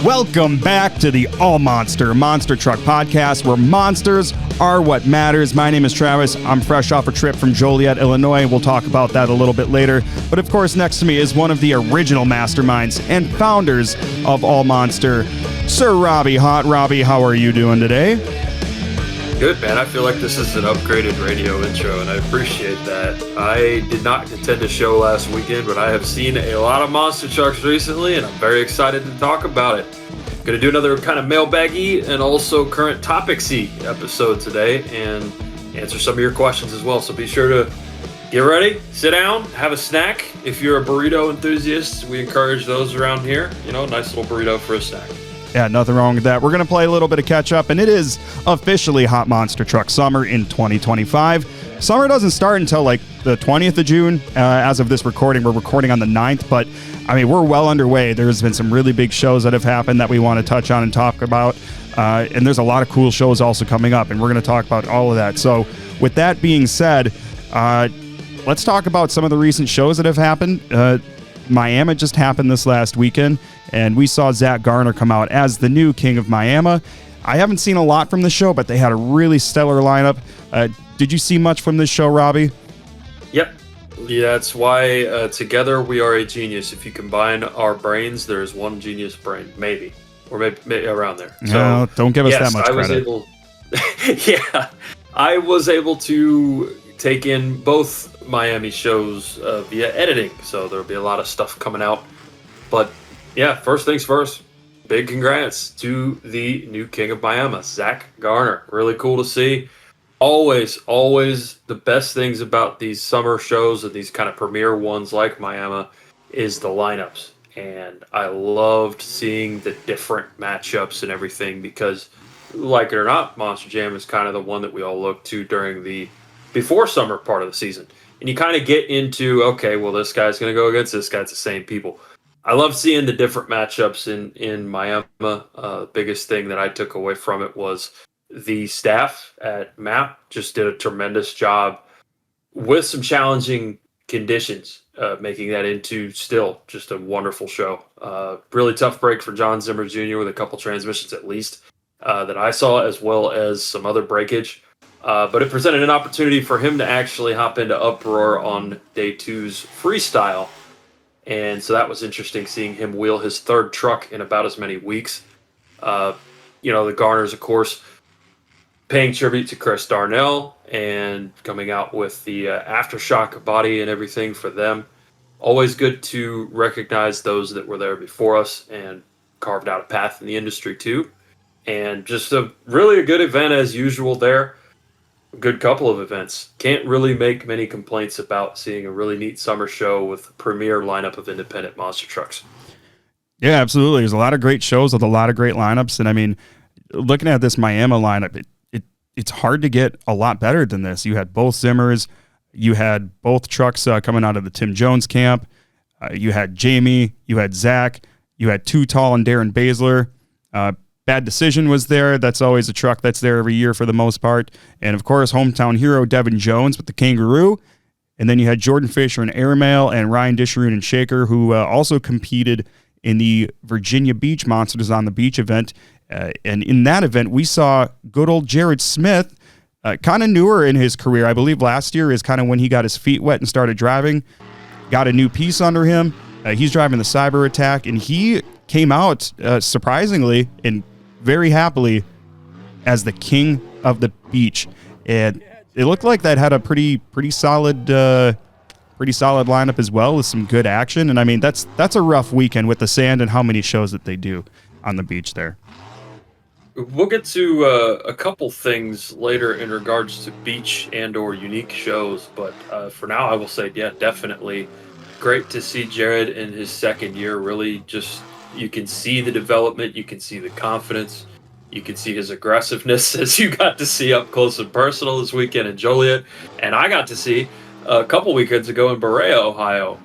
Welcome back to the AllMonster Monster Truck Podcast, where monsters are what matters. My name is Travis. I'm fresh off a trip from Joliet, Illinois. We'll talk about that a little bit later. But of course, next to me is one of the original masterminds and founders of AllMonster, Sir Robbie Hot. Robbie, how are you doing today? Good, man. I feel like this is an upgraded radio intro, and I appreciate that. I did not attend a show last weekend, but I have seen a lot of monster trucks recently, and I'm very excited to talk about it. Going to do another kind of mailbaggy and also current topics-y episode today, and answer some of your questions as well. So be sure to get ready, sit down, have a snack. If you're a burrito enthusiast, we encourage those around here. You know, nice little burrito for a snack. Yeah, nothing wrong with that. We're going to play a little bit of catch up, and it is officially Hot Monster Truck Summer in 2025. Summer doesn't start until like the 20th of June. As of this recording, we're recording on the 9th, but I mean, we're well underway. There's been some really big shows that have happened that we want to touch on and talk about. And there's a lot of cool shows also coming up, and we're going to talk about all of that. So with that being said, let's talk about some of the recent shows that have happened. Miami just happened this last weekend, and we saw Zach Garner come out as the new King of Miami. I haven't seen a lot from the show, but they had a really stellar lineup. Did you see much from this show, Robbie? Yep. Yeah, that's why together we are a genius. If you combine our brains, there is one genius brain, maybe. Or maybe around there. So, no, don't give us that much credit. I was able to take in both Miami shows via editing, so there'll be a lot of stuff coming out. But yeah, first things first, big congrats to the new King of Miami, Zach Garner. Really cool to see. Always the best things about these summer shows and these kind of premiere ones like Miami is the lineups. And I loved seeing the different matchups and everything because, like it or not, Monster Jam is kind of the one that we all look to during the before summer part of the season. And you kind of get into, okay, well, this guy's going to go against this guy. It's the same people. I love seeing the different matchups in Miami. The biggest thing that I took away from it was the staff at MAP just did a tremendous job with some challenging conditions, making that into still just a wonderful show. Really tough break for John Zimmer Jr. with a couple transmissions at least that I saw, as well as some other breakage. But it presented an opportunity for him to actually hop into Uproar on day 2's freestyle. And so that was interesting, seeing him wheel his third truck in about as many weeks. The Garners, of course, paying tribute to Chris Darnell and coming out with the Aftershock body and everything for them. Always good to recognize those that were there before us and carved out a path in the industry too. And just really a good event as usual there. A good couple of events. Can't really make many complaints about seeing a really neat summer show with a premier lineup of independent monster trucks. Yeah, absolutely. There's a lot of great shows with a lot of great lineups. And I mean, looking at this Miami lineup, it's hard to get a lot better than this. You had both Zimmers. You had both trucks coming out of the Tim Jones camp. You had Jamie. You had Zach. You had Too Tall and Darren Baszler. Bad Decision was there. That's always a truck that's there every year for the most part. And, of course, hometown hero Devin Jones with the Kangaroo. And then you had Jordan Fisher and Airmail and Ryan Disharoon and Shaker, who also competed in the Virginia Beach Monsters on the Beach event. And in that event, we saw good old Jared Smith, kind of newer in his career. I believe last year is kind of when he got his feet wet and started driving. Got a new piece under him. He's driving the Cyber Attack, and he came out surprisingly and very happily as the King of the Beach. And it looked like that had a pretty solid lineup as well, with some good action. And I mean, that's a rough weekend with the sand and how many shows that they do on the beach there. We'll get to a couple things later in regards to beach and or unique shows, but for now I will say, yeah, definitely great to see Jared in his second year. Really, just you can see the development, you can see the confidence, you can see his aggressiveness, as you got to see up close and personal this weekend in Joliet, and I got to see a couple weekends ago in Berea, Ohio.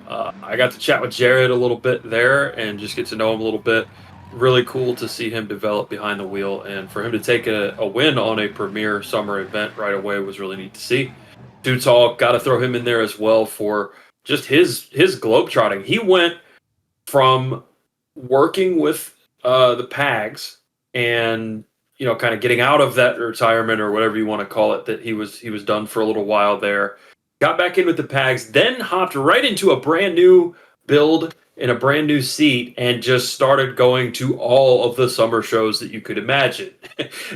I got to chat with Jared a little bit there and just get to know him a little bit. Really cool to see him develop behind the wheel, and for him to take a win on a premier summer event right away was really neat to see. Too Tall, got to throw him in there as well for just his globetrotting. He went from working with the Pags and, kind of getting out of that retirement or whatever you want to call it, that he was done for a little while there. Got back in with the Pags, then hopped right into a brand new build in a brand new seat and just started going to all of the summer shows that you could imagine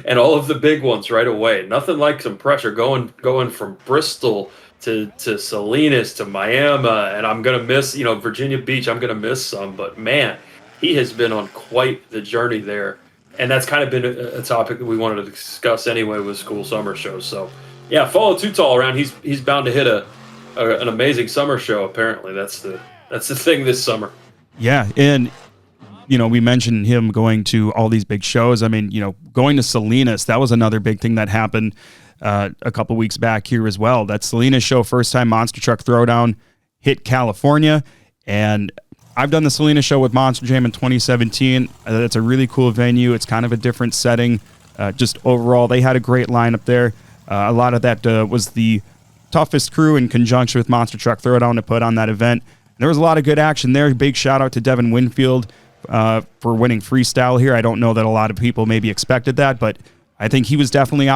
and all of the big ones right away. Nothing like some pressure going from Bristol to Salinas to Miami, and I'm gonna miss, Virginia Beach. I'm gonna miss some, but man, he has been on quite the journey there, and that's kind of been a topic that we wanted to discuss anyway with school summer shows. So yeah, follow Too Tall around. He's bound to hit an amazing summer show. Apparently, that's the thing this summer. Yeah, and we mentioned him going to all these big shows. I mean, going to Salinas, that was another big thing that happened a couple weeks back here as well. That Salinas show, first time Monster Truck Throwdown hit California, and I've done the Salinas show with Monster Jam in 2017. It's a really cool venue. It's kind of a different setting. Just overall, they had a great lineup there. A lot of that was the toughest crew in conjunction with Monster Truck Throwdown to put on that event. There was a lot of good action there. Big shout out to Devin Winfield for winning freestyle here. I don't know that a lot of people maybe expected that, but I think he was definitely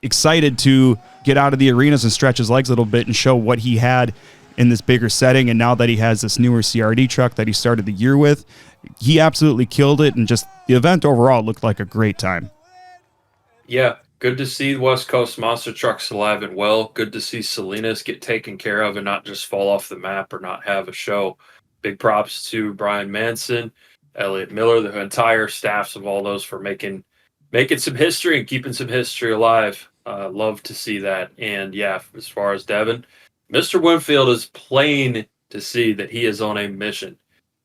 excited to get out of the arenas and stretch his legs a little bit and show what he had in this bigger setting. And now that he has this newer CRD truck that he started the year with, he absolutely killed it. And just the event overall looked like a great time. Yeah, good to see West Coast monster trucks alive and well. Good to see Salinas get taken care of and not just fall off the map or not have a show. Big props to Brian Manson, Elliot Miller, the entire staffs of all those for making some history and keeping some history alive. Love to see that. And yeah, as far as Devin, Mr. Winfield is plain to see that he is on a mission.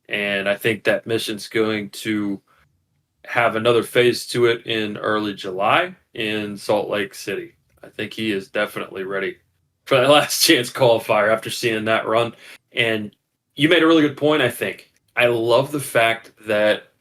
And I think that mission's going to have another phase to it in early July in Salt Lake City. I think he is definitely ready for that last chance qualifier after seeing that run. And you made a really good point, I think. I love the fact that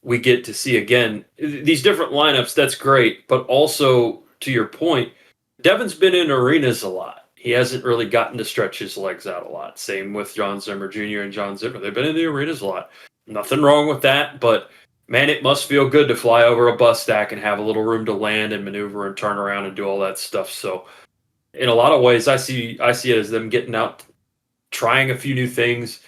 we get to see, again, these different lineups. That's great. But also, to your point, Devin's been in arenas a lot. He hasn't really gotten to stretch his legs out a lot. Same with John Zimmer Jr. and John Zimmer. They've been in the arenas a lot. Nothing wrong with that, but man, it must feel good to fly over a bus stack and have a little room to land and maneuver and turn around and do all that stuff. So in a lot of ways, I see it as them getting out, trying a few new things,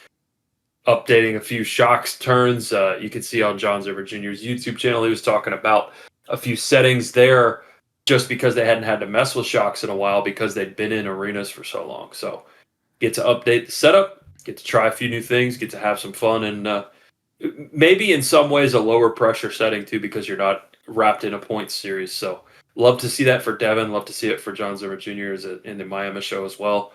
updating a few shocks, turns. You can see on John Zimmer Jr.'s YouTube channel, he was talking about a few settings there just because they hadn't had to mess with shocks in a while because they'd been in arenas for so long. So get to update the setup, get to try a few new things, get to have some fun, and maybe in some ways a lower pressure setting too, because you're not wrapped in a points series. So love to see that for Devin. Love to see it for John Zimmer Jr. in the Miami show as well.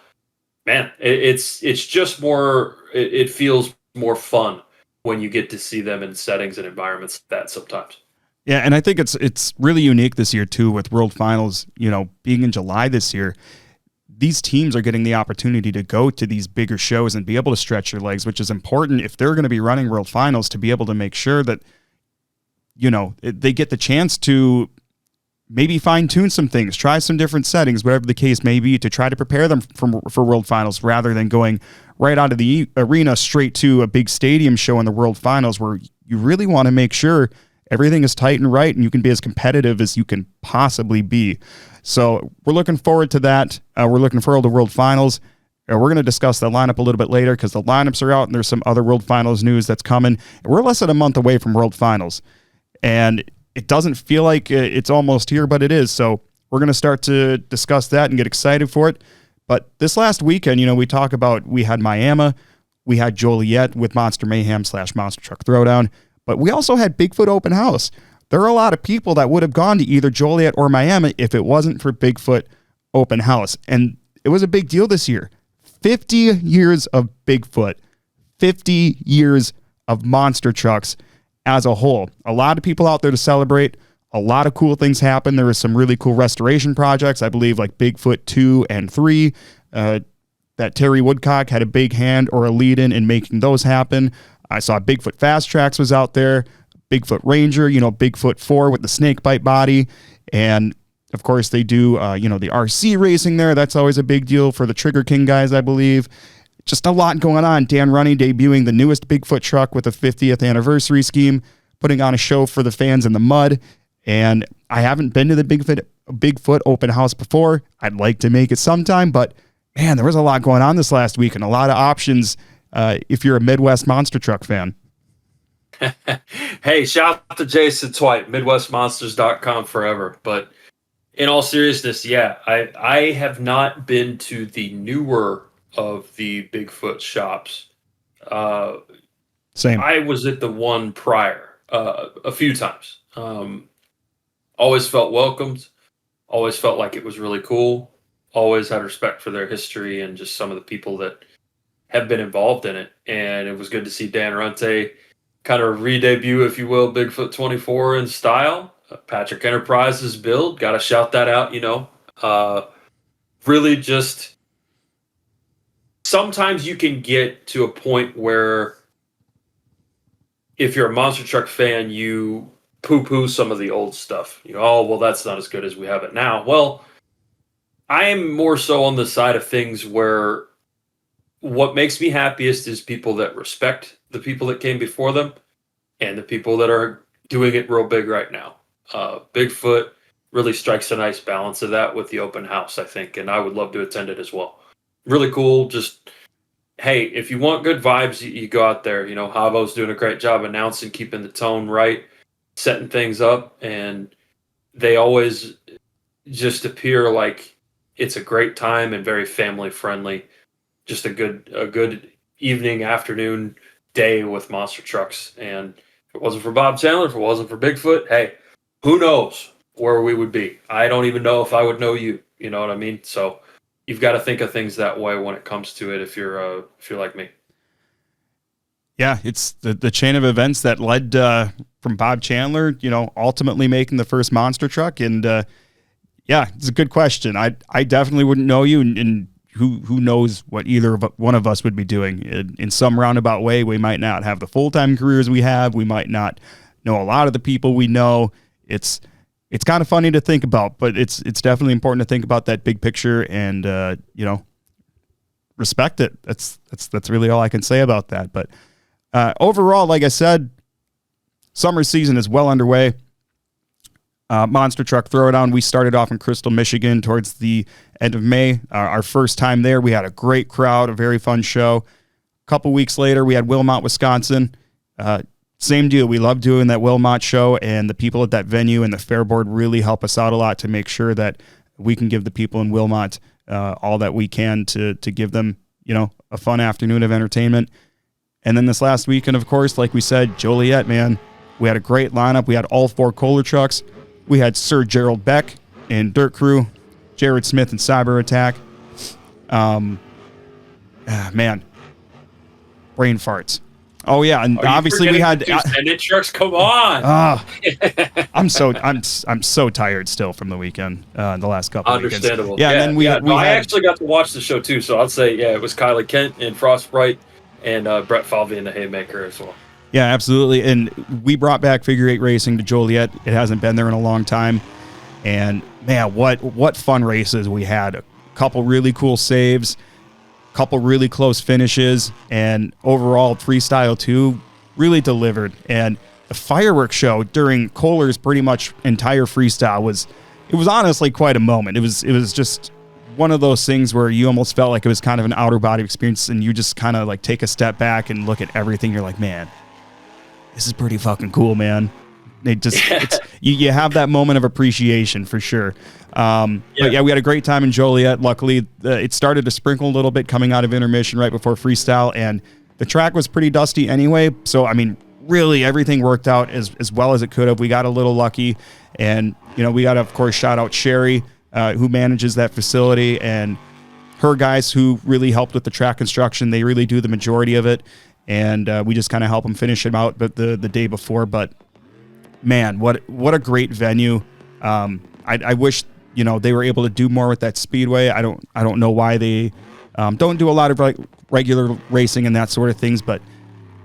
Man, it's just more. It feels more fun when you get to see them in settings and environments like that sometimes. Yeah, and I think it's really unique this year too with World Finals. Being in July this year. These teams are getting the opportunity to go to these bigger shows and be able to stretch their legs, which is important if they're going to be running World Finals, to be able to make sure that, they get the chance to maybe fine-tune some things, try some different settings, whatever the case may be, to try to prepare them for World Finals rather than going right out of the arena straight to a big stadium show in the World Finals, where you really want to make sure everything is tight and right and you can be as competitive as you can possibly be. So we're looking forward to that. We're looking forward to World Finals. We're going to discuss the lineup a little bit later because the lineups are out and there's some other World Finals news that's coming. We're less than a month away from World Finals, and it doesn't feel like it's almost here, but it is. So we're going to start to discuss that and get excited for it. But this last weekend, we had Miami, we had Joliet with Monster Mayhem / Monster Truck Throwdown, but we also had Bigfoot Open House. There are a lot of people that would have gone to either Joliet or Miami if it wasn't for Bigfoot Open House. And it was a big deal this year. 50 years of Bigfoot, 50 years of monster trucks as a whole. A lot of people out there to celebrate. A lot of cool things happened. There was some really cool restoration projects, I believe, like Bigfoot 2 and 3. That Terry Woodcock had a big hand or a lead in making those happen. I saw Bigfoot Fast Tracks was out there. Bigfoot Ranger, Bigfoot 4 with the snake bite body. And of course they do, the RC racing there. That's always a big deal for the Trigger King guys, I believe. just a lot going on. Dan Runny debuting the newest Bigfoot truck with a 50th anniversary scheme, putting on a show for the fans in the mud. And I haven't been to the Bigfoot open house before. I'd like to make it sometime, but man, there was a lot going on this last week and a lot of options if you're a Midwest monster truck fan. Hey, shout out to Jason Twite, MidwestMonsters.com forever. But in all seriousness, yeah, I have not been to the newer of the Bigfoot shops. Same. I was at the one prior a few times. Always felt welcomed. Always felt like it was really cool. Always had respect for their history and just some of the people that have been involved in it. And it was good to see Dan Runte kind of re-debut, if you will, Bigfoot 24 in style. Patrick Enterprises build. Got to shout that out, really just sometimes you can get to a point where if you're a monster truck fan, you poo-poo some of the old stuff. Oh, well, that's not as good as we have it now. Well, I am more so on the side of things where what makes me happiest is people that respect the people that came before them and the people that are doing it real big right now. Bigfoot really strikes a nice balance of that with the open house, I think, and I would love to attend it as well. Really cool. Just, hey, if you want good vibes, you go out there. Havo's doing a great job announcing, keeping the tone right, setting things up, and they always just appear like it's a great time and very family friendly. Just a good evening, afternoon, day with monster trucks. And if it wasn't for Bob Chandler, if it wasn't for Bigfoot, hey, who knows where we would be? I don't even know if I would know you. You know what I mean? So you've got to think of things that way when it comes to it. If you're like me. Yeah, it's the chain of events that led from Bob Chandler, ultimately making the first monster truck. And yeah, it's a good question. I definitely wouldn't know you, and who knows what either one of us would be doing. In some roundabout way, we might not have the full-time careers we have. We might not know a lot of the people we know. It's kind of funny to think about, but it's definitely important to think about that big picture and respect it. That's really all I can say about that. But overall, like I said, summer season is well underway. Monster Truck Throwdown. We started off in Crystal, Michigan towards the end of May. Our first time there, we had a great crowd, a very fun show. A couple weeks later, we had Wilmot, Wisconsin. Same deal. We love doing that Wilmot show, and the people at that venue and the fair board really help us out a lot to make sure that we can give the people in Wilmot all that we can to give them, a fun afternoon of entertainment. And then this last weekend, of course, like we said, Joliet, man, we had a great lineup. We had all 4 Kohler trucks. We had Sir Gerald Beck in Dirt Crew, Jared Smith in Cyber Attack. Man, brain farts. Oh yeah, and obviously we had extended trucks. Come on. I'm so tired still from the weekend. The last couple of weekends. Understandable. Yeah, and then I actually got to watch the show too, so I'll say it was Kylie Kent in Frostbite and Brett Falvey in the Haymaker as well. Yeah, absolutely. And we brought back figure 8 racing to Joliet. It hasn't been there in a long time. And man, what fun races we had. A couple really cool saves, a couple really close finishes, and overall freestyle 2 really delivered. And the fireworks show during Kohler's pretty much entire freestyle was honestly quite a moment. It was just one of those things where you almost felt like it was kind of an outer body experience, and you just kind of like take a step back and look at everything. You're like, man, this is pretty fucking cool, man. You have that moment of appreciation for sure. But yeah, we had a great time in Joliet. Luckily, it started to sprinkle a little bit coming out of intermission right before freestyle, and the track was pretty dusty anyway. So, I mean, really everything worked out as well as it could have. We got a little lucky, and, we got to, of course, shout out Sherry, who manages that facility, and her guys who really helped with the track construction. They really do the majority of it. And we just kind of help them finish them out the day before. But man, what a great venue. I wish they were able to do more with that speedway. I don't know why they don't do a lot of regular racing and that sort of things. But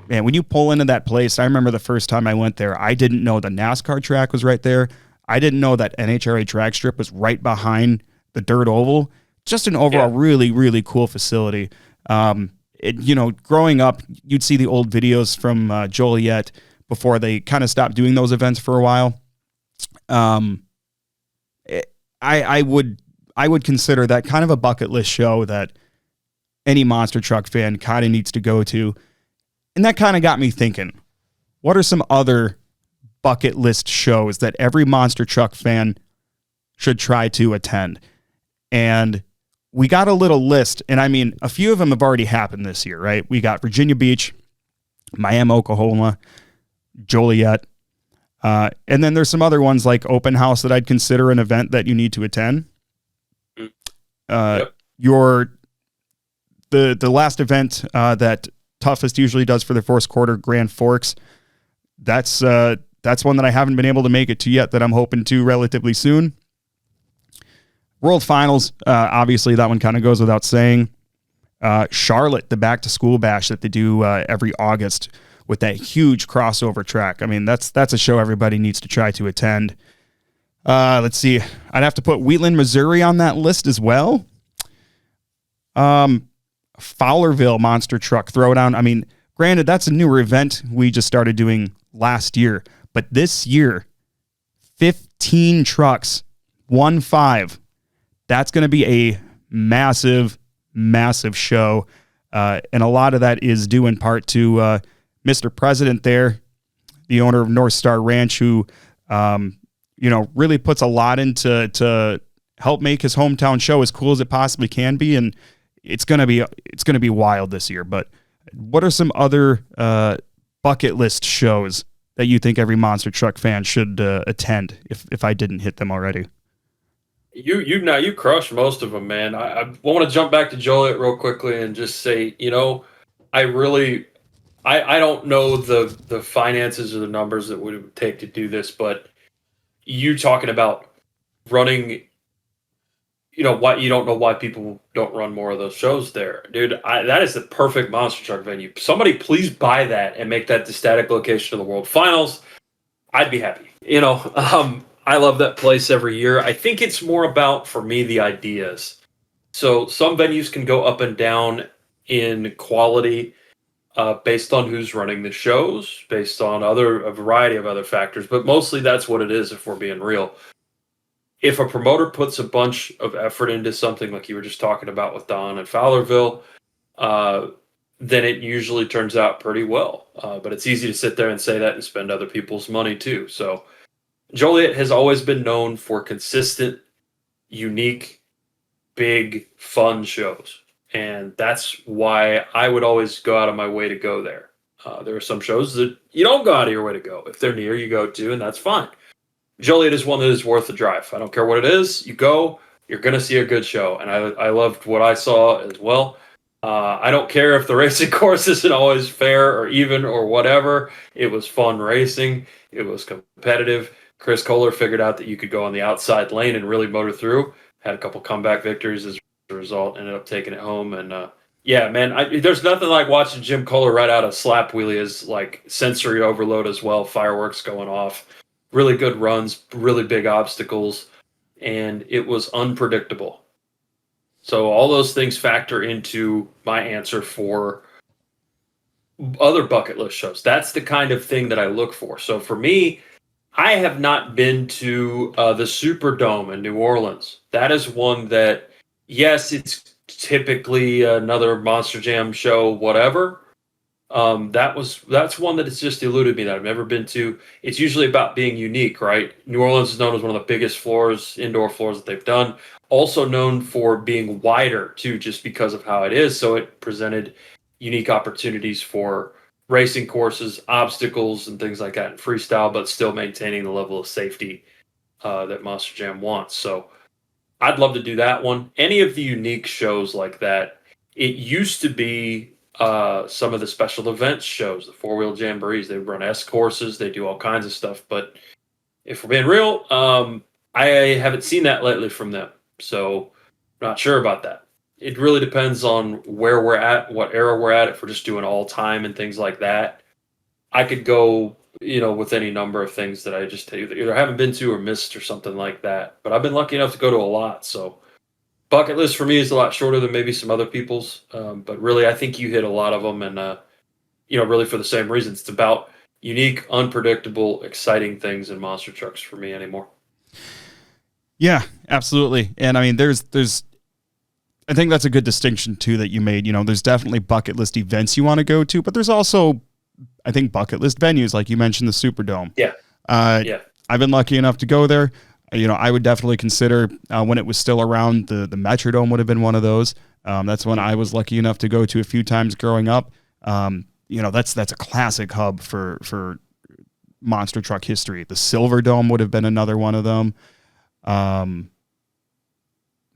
man, when you pull into that place, I remember the first time I went there, I didn't know the NASCAR track was right there. I didn't know that NHRA drag strip was right behind the dirt oval. Just an overall really, really cool facility. growing up, you'd see the old videos from Joliet before they kind of stopped doing those events for a while. I would consider that kind of a bucket list show that any monster truck fan kind of needs to go to. And that kind of got me thinking, what are some other bucket list shows that every monster truck fan should try to attend? And we got a little list, and I mean, a few of them have already happened this year, right? We got Virginia Beach, Miami, Oklahoma, Joliet, and then there's some other ones like Open House that I'd consider an event that you need to attend. Yep. The last event that Toughest usually does for the first quarter, Grand Forks, that's one that I haven't been able to make it to yet that I'm hoping to relatively soon. World Finals, obviously that one kind of goes without saying. Charlotte, the back to school bash that they do every August with that huge crossover track. I mean, that's a show everybody needs to try to attend. Let's see. I'd have to put Wheatland, Missouri on that list as well. Fowlerville Monster Truck Throwdown. I mean, granted, that's a newer event we just started doing last year, but this year, 15 trucks, 1-5. That's going to be a massive, massive show. And a lot of that is due in part to Mr. President there, the owner of North Star Ranch, who, really puts a lot into to help make his hometown show as cool as it possibly can be. And it's going to be wild this year. But what are some other bucket list shows that you think every monster truck fan should attend if I didn't hit them already? You crushed most of them, man. I want to jump back to Joliet real quickly and just say, I don't know the finances or the numbers that would take to do this, but you talking about running, why you don't know why people don't run more of those shows there, dude. That is the perfect monster truck venue. Somebody please buy that and make that the static location of the World Finals. I'd be happy. I love that place every year. I think it's more about, for me, the ideas. So some venues can go up and down in quality based on who's running the shows, based on a variety of other factors. But mostly that's what it is, if we're being real. If a promoter puts a bunch of effort into something like you were just talking about with Don and Fowlerville, then it usually turns out pretty well. But it's easy to sit there and say that and spend other people's money too. So Joliet has always been known for consistent, unique, big, fun shows. And that's why I would always go out of my way to go there. There are some shows that you don't go out of your way to go. If they're near, you go to, and that's fine. Joliet is one that is worth the drive. I don't care what it is. You go, you're going to see a good show. And I loved what I saw as well. I don't care if the racing course isn't always fair or even or whatever. It was fun racing. It was competitive. Chris Kohler figured out that you could go on the outside lane and really motor through. Had a couple comeback victories as a result. Ended up taking it home. And yeah, man, there's nothing like watching Jim Kohler ride out a slap wheelie as like sensory overload as well. Fireworks going off. Really good runs, really big obstacles. And it was unpredictable. So all those things factor into my answer for other bucket list shows. That's the kind of thing that I look for. So for me, I have not been to the Superdome in New Orleans. That is one that, yes, it's typically another Monster Jam show, whatever. That's one that has just eluded me that I've never been to. It's usually about being unique, right? New Orleans is known as one of the biggest floors, indoor floors that they've done. Also known for being wider too, just because of how it is. So it presented unique opportunities for racing courses, obstacles, and things like that in freestyle, but still maintaining the level of safety that Monster Jam wants. So I'd love to do that one. Any of the unique shows like that. It used to be some of the special events shows, the four-wheel jamborees. They run S courses. They do all kinds of stuff. But if we're being real, I haven't seen that lately from them. So I'm not sure about that. It really depends on where we're at, what era we're at. If we're just doing all time and things like that, I could go, with any number of things that I just either haven't been to or missed or something like that. But I've been lucky enough to go to a lot. So bucket list for me is a lot shorter than maybe some other people's, but really, I think you hit a lot of them, and really for the same reasons. It's about unique, unpredictable, exciting things in monster trucks for me anymore. Yeah, absolutely. And I mean, there's I think that's a good distinction too that you made. There's definitely bucket list events you want to go to, but there's also, I think, bucket list venues, like you mentioned, the Superdome. Yeah. Yeah. I've been lucky enough to go there. I would definitely consider when it was still around, the Metrodome would have been one of those. That's one I was lucky enough to go to a few times growing up. That's a classic hub for monster truck history. The Silverdome would have been another one of them.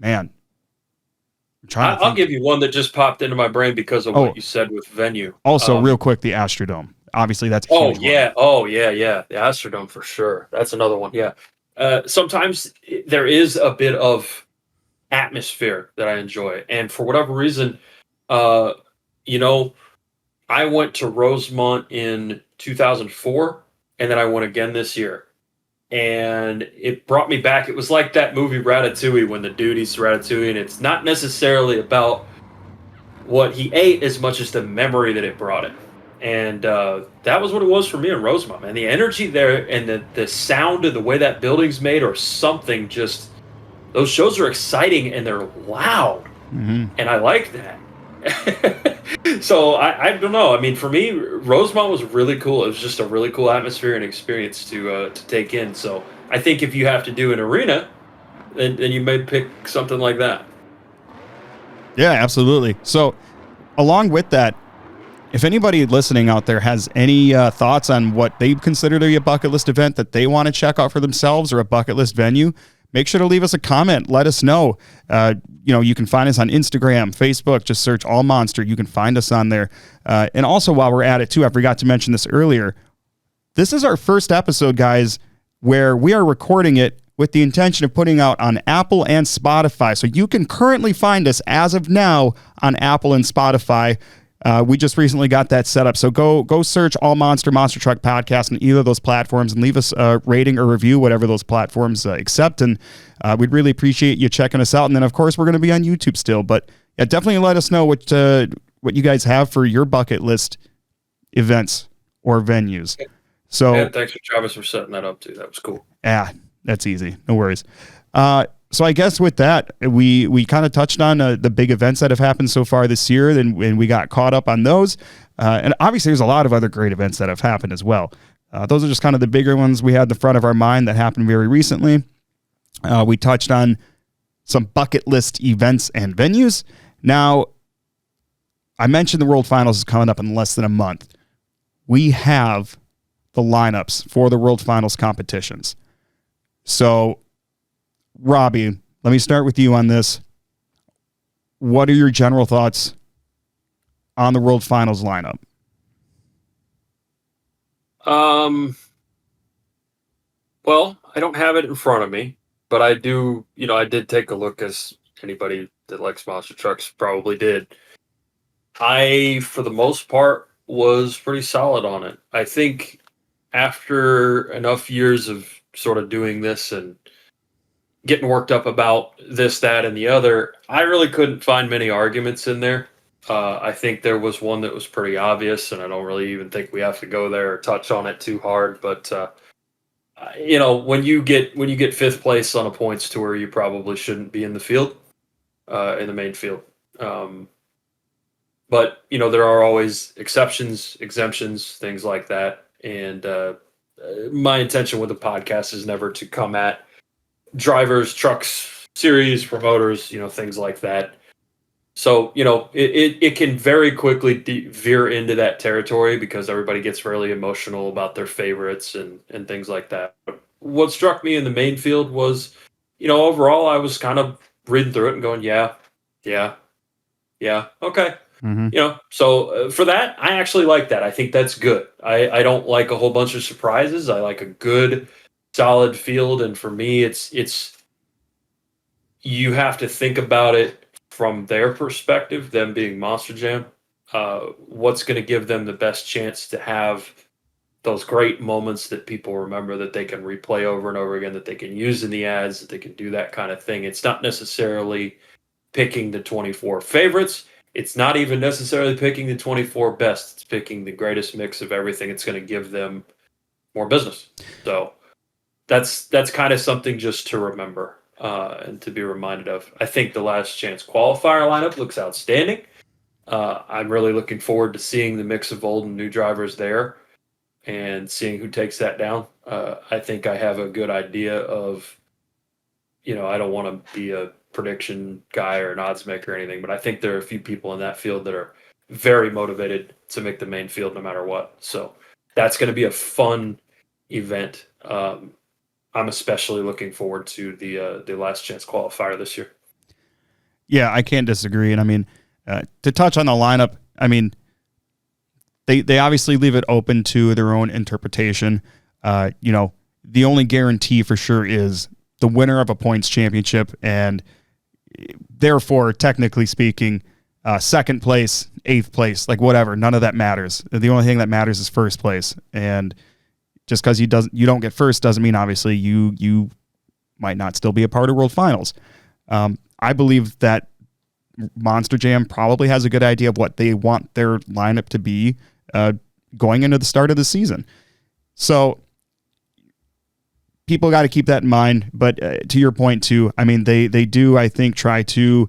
Man, I'll give you one that just popped into my brain because of what you said with venue. Also, real quick, the Astrodome. Obviously, that's a huge one. Oh yeah. The Astrodome for sure. That's another one. Yeah. Sometimes there is a bit of atmosphere that I enjoy, and for whatever reason, I went to Rosemont in 2004, and then I went again this year. And it brought me back. It was like that movie Ratatouille, when the dude eats Ratatouille, and it's not necessarily about what he ate as much as the memory that it brought him. And that was what it was for me in Rosemont, man. The energy there and the sound of the way that building's made or something, just those shows are exciting and they're loud. Mm-hmm. And I like that. So I don't know. I mean, for me, Rosemont was really cool. It was just a really cool atmosphere and experience to take in. So I think if you have to do an arena, then you may pick something like that. Yeah, absolutely. So along with that, if anybody listening out there has any thoughts on what they consider to be a bucket list event that they want to check out for themselves or a bucket list venue, make sure to leave us a comment. Let us know. You can find us on Instagram, Facebook. Just search AllMonster. You can find us on there. And also, while we're at it, too, I forgot to mention this earlier. This is our first episode, guys, where we are recording it with the intention of putting out on Apple and Spotify. So you can currently find us, as of now, on Apple and Spotify. We just recently got that set up. So go search AllMonster Monster Truck Podcast on either of those platforms and leave us a rating or review, whatever those platforms accept. And we'd really appreciate you checking us out. And then, of course, we're going to be on YouTube still. But yeah, definitely let us know what you guys have for your bucket list events or venues. So yeah, thanks for Travis for setting that up, too. That was cool. Yeah, that's easy. No worries. So I guess with that, we kind of touched on the big events that have happened so far this year, and we got caught up on those. And obviously, there's a lot of other great events that have happened as well. Those are just kind of the bigger ones we had in the front of our mind that happened very recently. We touched on some bucket list events and venues. Now, I mentioned the World Finals is coming up in less than a month. We have the lineups for the World Finals competitions. So, Robbie, let me start with you on this. What are your general thoughts on the World Finals lineup? Well, I don't have it in front of me, but I do, I did take a look, as anybody that likes monster trucks probably did. I, for the most part, was pretty solid on it. I think after enough years of sort of doing this and getting worked up about this, that, and the other, I really couldn't find many arguments in there. I think there was one that was pretty obvious, and I don't really even think we have to go there or touch on it too hard. But when you get fifth place on a points tour, you probably shouldn't be in the field, in the main field. But there are always exceptions, exemptions, things like that. And my intention with the podcast is never to come at drivers, trucks, series, promoters, things like that. So, it can very quickly veer into that territory because everybody gets really emotional about their favorites and things like that. But what struck me in the main field was, overall, I was kind of reading through it and going, yeah, okay. Mm-hmm. So for that, I actually like that. I think that's good. I don't like a whole bunch of surprises. I like a good, solid field. And for me, it's you have to think about it from their perspective, them being Monster Jam, what's going to give them the best chance to have those great moments that people remember, that they can replay over and over again, that they can use in the ads, that they can do that kind of thing. It's not necessarily picking the 24 favorites. It's not even necessarily picking the 24 best. It's picking the greatest mix of everything. It's going to give them more business. So that's kind of something just to remember and to be reminded of. I think the last chance qualifier lineup looks outstanding. I'm really looking forward to seeing the mix of old and new drivers there and seeing who takes that down. I think I have a good idea of, I don't want to be a prediction guy or an odds maker or anything, but I think there are a few people in that field that are very motivated to make the main field no matter what. So that's going to be a fun event. I'm especially looking forward to the last chance qualifier this year. Yeah, I can't disagree. And I mean, to touch on the lineup, I mean, they obviously leave it open to their own interpretation. The only guarantee for sure is the winner of a points championship, and therefore, technically speaking, second place, eighth place, like whatever, none of that matters. The only thing that matters is first place. And just because you don't get first doesn't mean obviously you might not still be a part of World Finals. I believe that Monster Jam probably has a good idea of what they want their lineup to be going into the start of the season. So people got to keep that in mind. But to your point too, I mean, they do, I think, try to,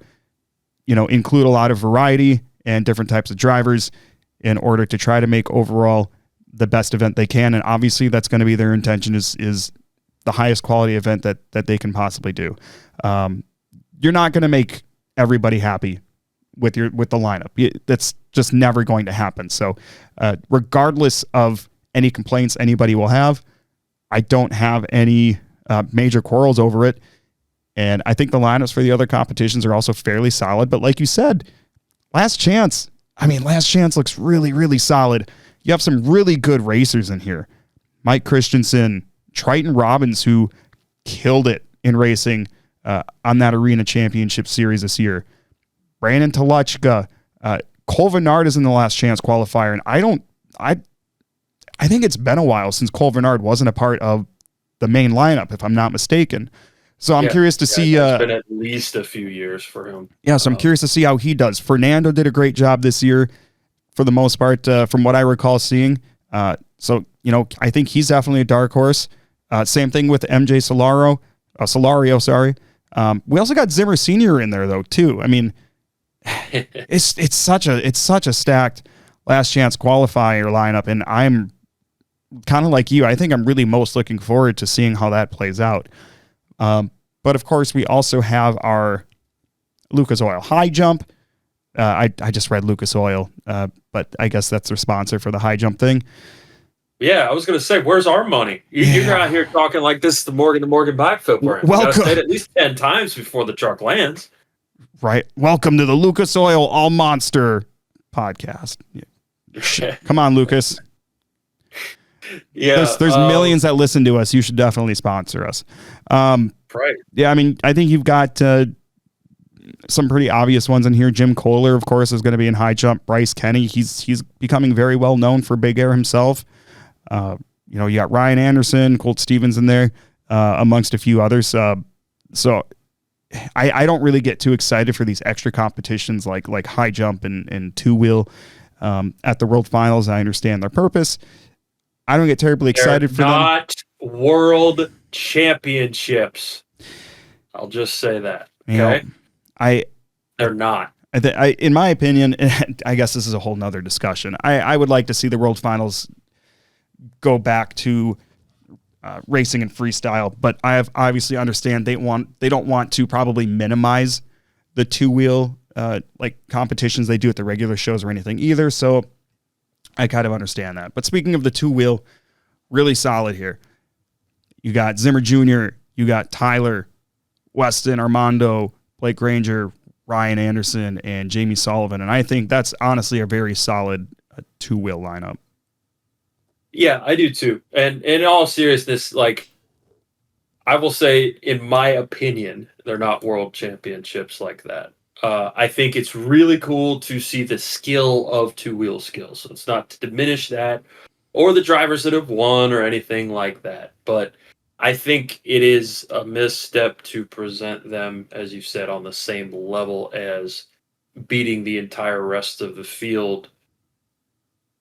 include a lot of variety and different types of drivers in order to try to make overall the best event they can. And obviously that's going to be their intention is the highest quality event that they can possibly do. You're not going to make everybody happy with the lineup. That's just never going to happen. So regardless of any complaints anybody will have, I don't have any major quarrels over it. And I think the lineups for the other competitions are also fairly solid. But like you said, Last Chance looks really, really solid. You have some really good racers in here. Mike Christensen, Triton Robbins, who killed it in racing on that Arena Championship Series this year. Brandon Toluchka, Cole Vernard is in the Last Chance qualifier. And I think it's been a while since Cole Vernard wasn't a part of the main lineup, if I'm not mistaken. So I'm curious to see. It's been at least a few years for him. Yeah, so I'm curious to see how he does. Fernando did a great job this year, for the most part, from what I recall seeing. So I think he's definitely a dark horse. Same thing with MJ Solario. Sorry. We also got Zimmer Senior in there though too. I mean, it's such a stacked Last Chance qualifier lineup, and I'm kind of like you. I think I'm really most looking forward to seeing how that plays out. But of course, we also have our Lucas Oil high jump. I just read Lucas Oil, but I guess that's their sponsor for the high jump thing. Yeah, I was going to say, where's our money? You're out here talking like this is the Morgan backflip brand. Welcome. You gotta say it at least 10 times before the truck lands. Right. Welcome to the Lucas Oil AllMonster podcast. Yeah. Come on, Lucas. Yeah, there's millions that listen to us. You should definitely sponsor us. Right. Yeah, I mean, I think you've got some pretty obvious ones in here. Jim Kohler, of course, is going to be in high jump. Bryce Kenny, he's becoming very well known for big air himself. You got Ryan Anderson, Colt Stevens in there, amongst a few others. So I don't really get too excited for these extra competitions like high jump and two wheel at the World Finals. I understand their purpose. I don't get terribly excited for them. Not world championships. I'll just say that. Okay. They're not. In my opinion, I guess this is a whole nother discussion. I would like to see the World Finals go back to racing and freestyle, but I have obviously understand they don't want to probably minimize the two wheel like competitions they do at the regular shows or anything either. So I kind of understand that. But speaking of the two wheel, really solid here. You got Zimmer Jr., you got Tyler, Weston, Armando, Blake Granger, Ryan Anderson, and Jamie Sullivan. And I think that's honestly a very solid two wheel lineup. Yeah, I do too. And in all seriousness, like I will say, in my opinion, they're not world championships like that. I think it's really cool to see the skill of two-wheel skills. So it's not to diminish that or the drivers that have won or anything like that. But I think it is a misstep to present them, as you said, on the same level as beating the entire rest of the field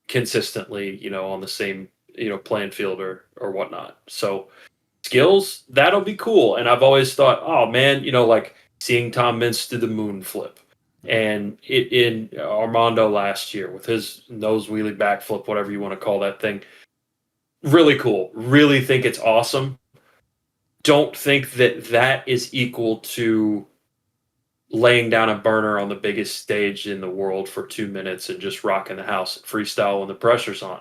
consistently, on the same, playing field or whatnot. So skills, that'll be cool. And I've always thought, oh man, like seeing Tom Mintz do the moon flip and it in Armando last year with his nose wheelie backflip, whatever you want to call that thing. Really cool. Really think it's awesome. Don't think that is equal to laying down a burner on the biggest stage in the world for 2 minutes and just rocking the house freestyle when the pressure's on,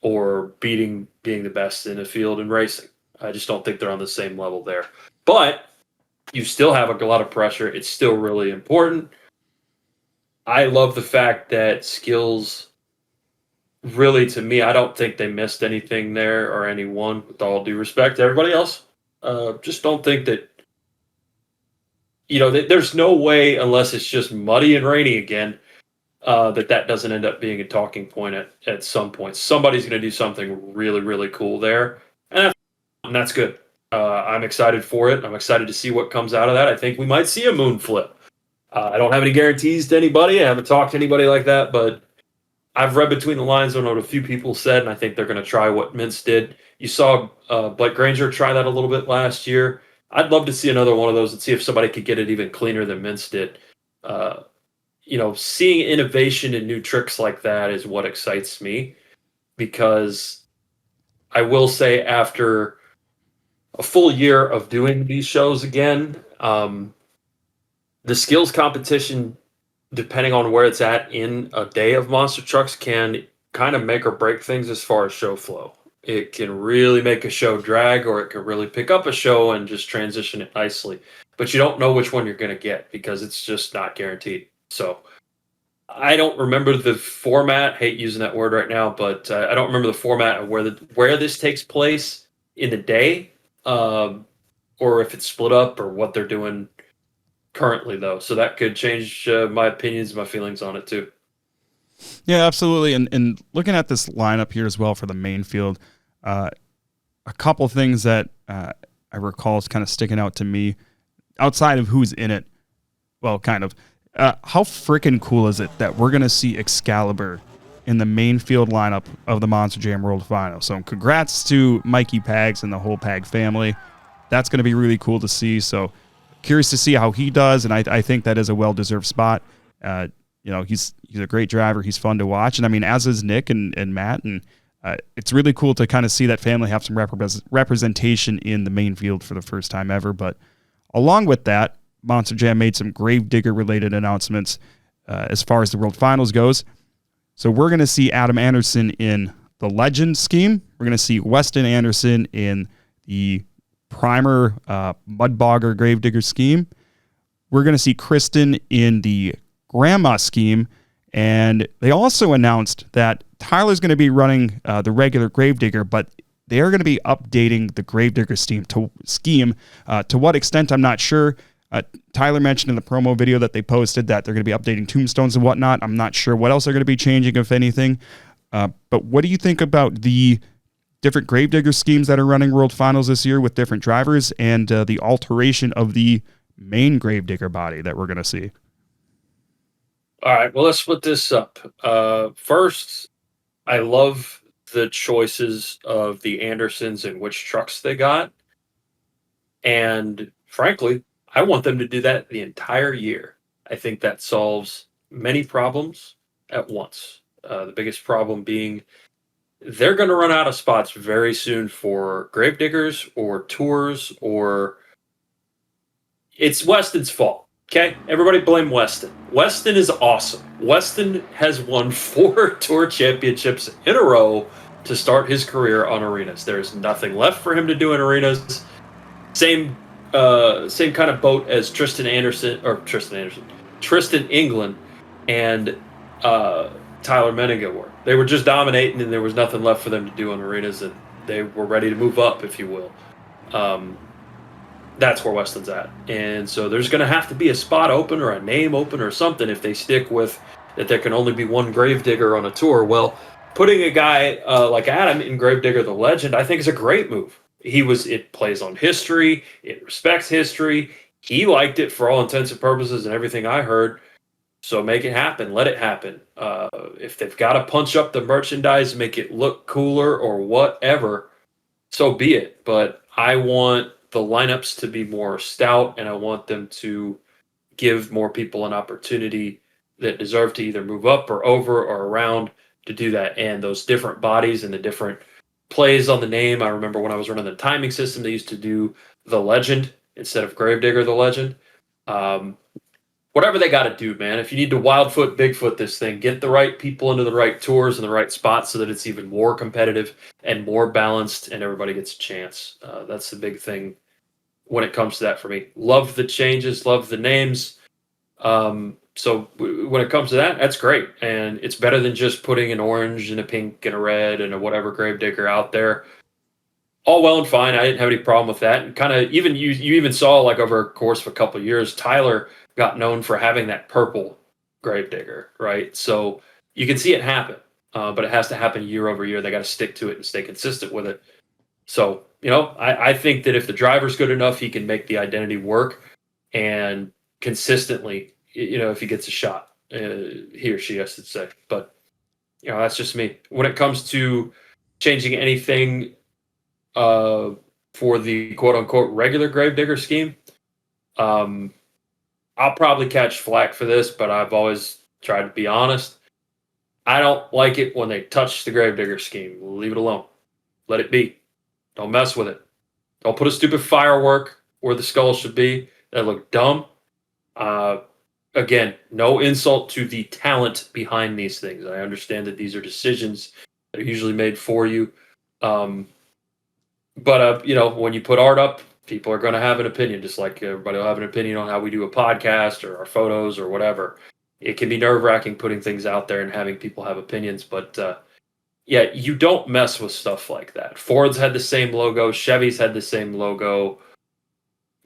or being the best in the field and racing. I just don't think they're on the same level there. But you still have a lot of pressure. It's still really important. I love the fact that skills, really, to me, I don't think they missed anything there or anyone, with all due respect to everybody else. Just don't think that, there's no way, unless it's just muddy and rainy again, that doesn't end up being a talking point at some point. Somebody's going to do something really, really cool there. And that's good. I'm excited for it. I'm excited to see what comes out of that. I think we might see a moon flip. I don't have any guarantees to anybody. I haven't talked to anybody like that, but I've read between the lines on what a few people said, and I think they're going to try what Mintz did. You saw Blake Granger try that a little bit last year. I'd love to see another one of those and see if somebody could get it even cleaner than Mintz did. Seeing innovation and new tricks like that is what excites me, because I will say, after a full year of doing these shows again, the skills competition, depending on where it's at in a day of monster trucks, can kind of make or break things as far as show flow. It can really make a show drag, or it can really pick up a show and just transition it nicely. But you don't know which one you're going to get, because it's just not guaranteed. So I don't remember the format. Hate using that word right now, but I don't remember the format of where this takes place in the day, or if it's split up, or what they're doing currently, though. So that could change my opinions, my feelings on it too. Yeah, absolutely. And looking at this lineup here as well for the main field, a couple things that I recall is kind of sticking out to me outside of who's in it. Well, kind of. How freaking cool is it that we're going to see Excalibur in the main field lineup of the Monster Jam World Final? So congrats to Mikey Pags and the whole Pag family. That's going to be really cool to see. So curious to see how he does, and I think that is a well-deserved spot. He's a great driver. He's fun to watch, and I mean, as is Nick and Matt, and it's really cool to kind of see that family have some representation in the main field for the first time ever. But along with that, Monster Jam made some Gravedigger-related announcements as far as the World Finals goes. So we're going to see Adam Anderson in the Legend scheme. We're going to see Weston Anderson in the Primer Mudbogger Gravedigger scheme. We're going to see Kristen in the Grandma scheme. And they also announced that Tyler's going to be running the regular Gravedigger, but they are going to be updating the Gravedigger scheme. To what extent, I'm not sure. Tyler mentioned in the promo video that they posted that they're going to be updating tombstones and whatnot. I'm not sure what else they're going to be changing, if anything. But what do you think about the different Gravedigger schemes that are running World Finals this year with different drivers, and the alteration of the main Gravedigger body that we're going to see? All right, well, let's split this up. First, I love the choices of the Andersons and which trucks they got. And frankly, I want them to do that the entire year. I think that solves many problems at once. The biggest problem being they're going to run out of spots very soon for Gravediggers or tours, or it's Weston's fault. Okay, everybody blame Weston. Weston is awesome. Weston has won 4 tour championships in a row to start his career on arenas. There's nothing left for him to do in arenas. Same kind of boat as Tristan England, and Tyler Menninger were. They were just dominating, and there was nothing left for them to do in arenas, and they were ready to move up, if you will. That's where Weston's at. And so there's going to have to be a spot open or a name open or something if they stick with that there can only be one Gravedigger on a tour. Well, putting a guy like Adam in Gravedigger the Legend, I think, is a great move. It plays on history. It respects history. He liked it for all intents and purposes and everything I heard. So make it happen. Let it happen. If they've got to punch up the merchandise, make it look cooler or whatever, so be it. But I want the lineups to be more stout, and I want them to give more people an opportunity that deserve to either move up or over or around to do that. And those different bodies and the different plays on the name. I remember when I was running the timing system, they used to do the legend instead of Gravedigger the legend. Whatever they got to do, man. If you need to Wildfoot, Bigfoot this thing, get the right people into the right tours and the right spots so that it's even more competitive and more balanced and everybody gets a chance. That's the big thing when it comes to that for me. Love the changes, love the names. So when it comes to that, that's great. And it's better than just putting an orange and a pink and a red and a whatever Gravedigger out there. All well and fine. I didn't have any problem with that. And kind of even you even saw like over a course of a couple of years, Tyler got known for having that purple Gravedigger, right? So you can see it happen, but it has to happen year over year. They got to stick to it and stay consistent with it. So, I think that if the driver's good enough, he can make the identity work and consistently, if he gets a shot, he or she, I should say. But, that's just me. When it comes to changing anything for the quote-unquote regular Gravedigger scheme, I'll probably catch flack for this, but I've always tried to be honest. I don't like it when they touch the Gravedigger scheme. Leave it alone. Let it be. Don't mess with it. Don't put a stupid firework where the skull should be. That look dumb. Again, no insult to the talent behind these things. I understand that these are decisions that are usually made for you. But when you put art up, people are going to have an opinion, just like everybody will have an opinion on how we do a podcast or our photos or whatever. It can be nerve-wracking putting things out there and having people have opinions, but you don't mess with stuff like that. Ford's had the same logo. Chevy's had the same logo.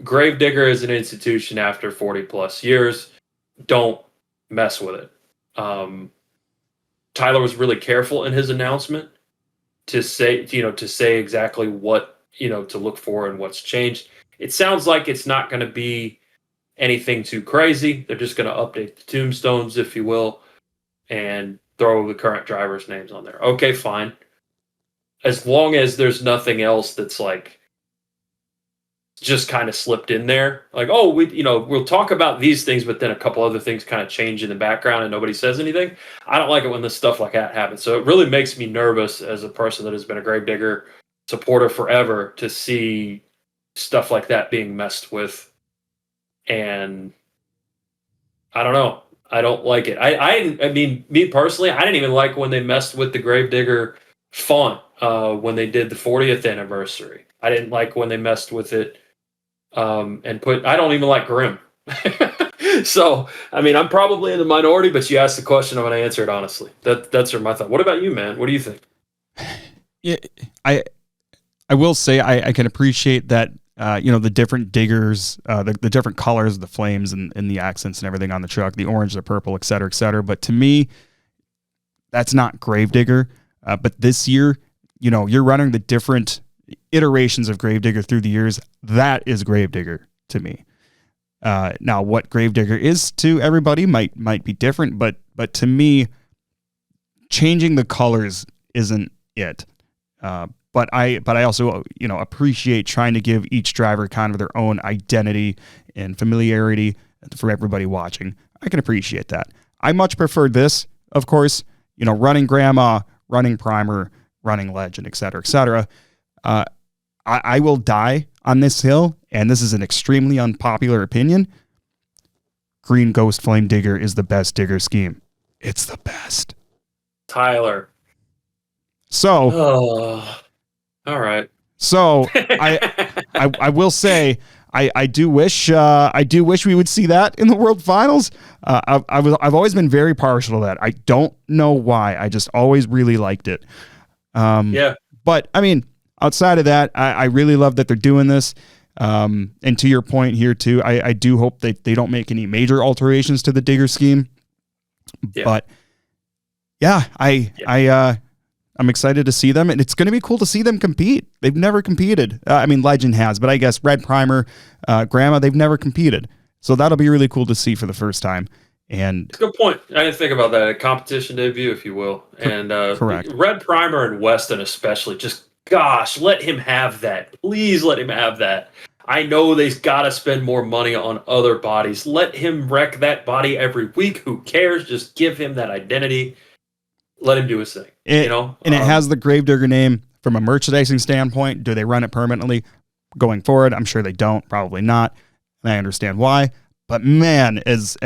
Gravedigger is an institution after 40-plus years. Don't mess with it. Tyler was really careful in his announcement to say exactly what to look for and what's changed. It sounds like it's not going to be anything too crazy. They're just going to update the tombstones, if you will, and throw the current drivers' names on there. Okay, fine. As long as there's nothing else that's like just kind of slipped in there. Like, oh, we'll talk about these things, but then a couple other things kind of change in the background and nobody says anything. I don't like it when this stuff like that happens. So it really makes me nervous as a person that has been a Gravedigger supporter forever to see stuff like that being messed with. And I don't know. I don't like it. I mean, me personally, I didn't even like when they messed with the Gravedigger font when they did the 40th anniversary. I didn't like when they messed with it and I don't even like Grimm. So, I mean, I'm probably in the minority, but you asked the question, I'm going to answer it honestly. That's my thought. What about you, man? What do you think? Yeah, I will say I can appreciate that, the different diggers, the different colors of the flames and the accents and everything on the truck, the orange, the purple, et cetera, et cetera. But to me, that's not Gravedigger. But this year, you're running the different iterations of Gravedigger through the years. That is Gravedigger to me. Now, what Gravedigger is to everybody might be different, but to me, changing the colors isn't it. But I also, appreciate trying to give each driver kind of their own identity and familiarity for everybody watching. I can appreciate that. I much preferred this, of course, running Grandma, running Primer, running Legend, et cetera, et cetera. I will die on this hill, and this is an extremely unpopular opinion. Green Ghost Flame Digger is the best digger scheme. It's the best. Tyler. So, all right. So I will say I do wish we would see that in the World Finals. I've always been very partial to that. I don't know why. I just always really liked it. But I mean, outside of that, I really love that they're doing this. And to your point here too, I do hope that they don't make any major alterations to the digger scheme. Yeah. But I'm excited to see them, and it's going to be cool to see them compete. They've never competed. I mean, Legend has, but I guess Red Primer, Grandma, they've never competed. So that'll be really cool to see for the first time. And That's a good point. I didn't think about that. A competition debut, if you will. And correct. Red Primer and Weston especially, just, gosh, let him have that. Please let him have that. I know they've got to spend more money on other bodies. Let him wreck that body every week. Who cares? Just give him that identity. Let him do his thing. And it has the Gravedigger name. From a merchandising standpoint, do they run it permanently going forward? I'm sure they don't. Probably not. And I understand why. But man, as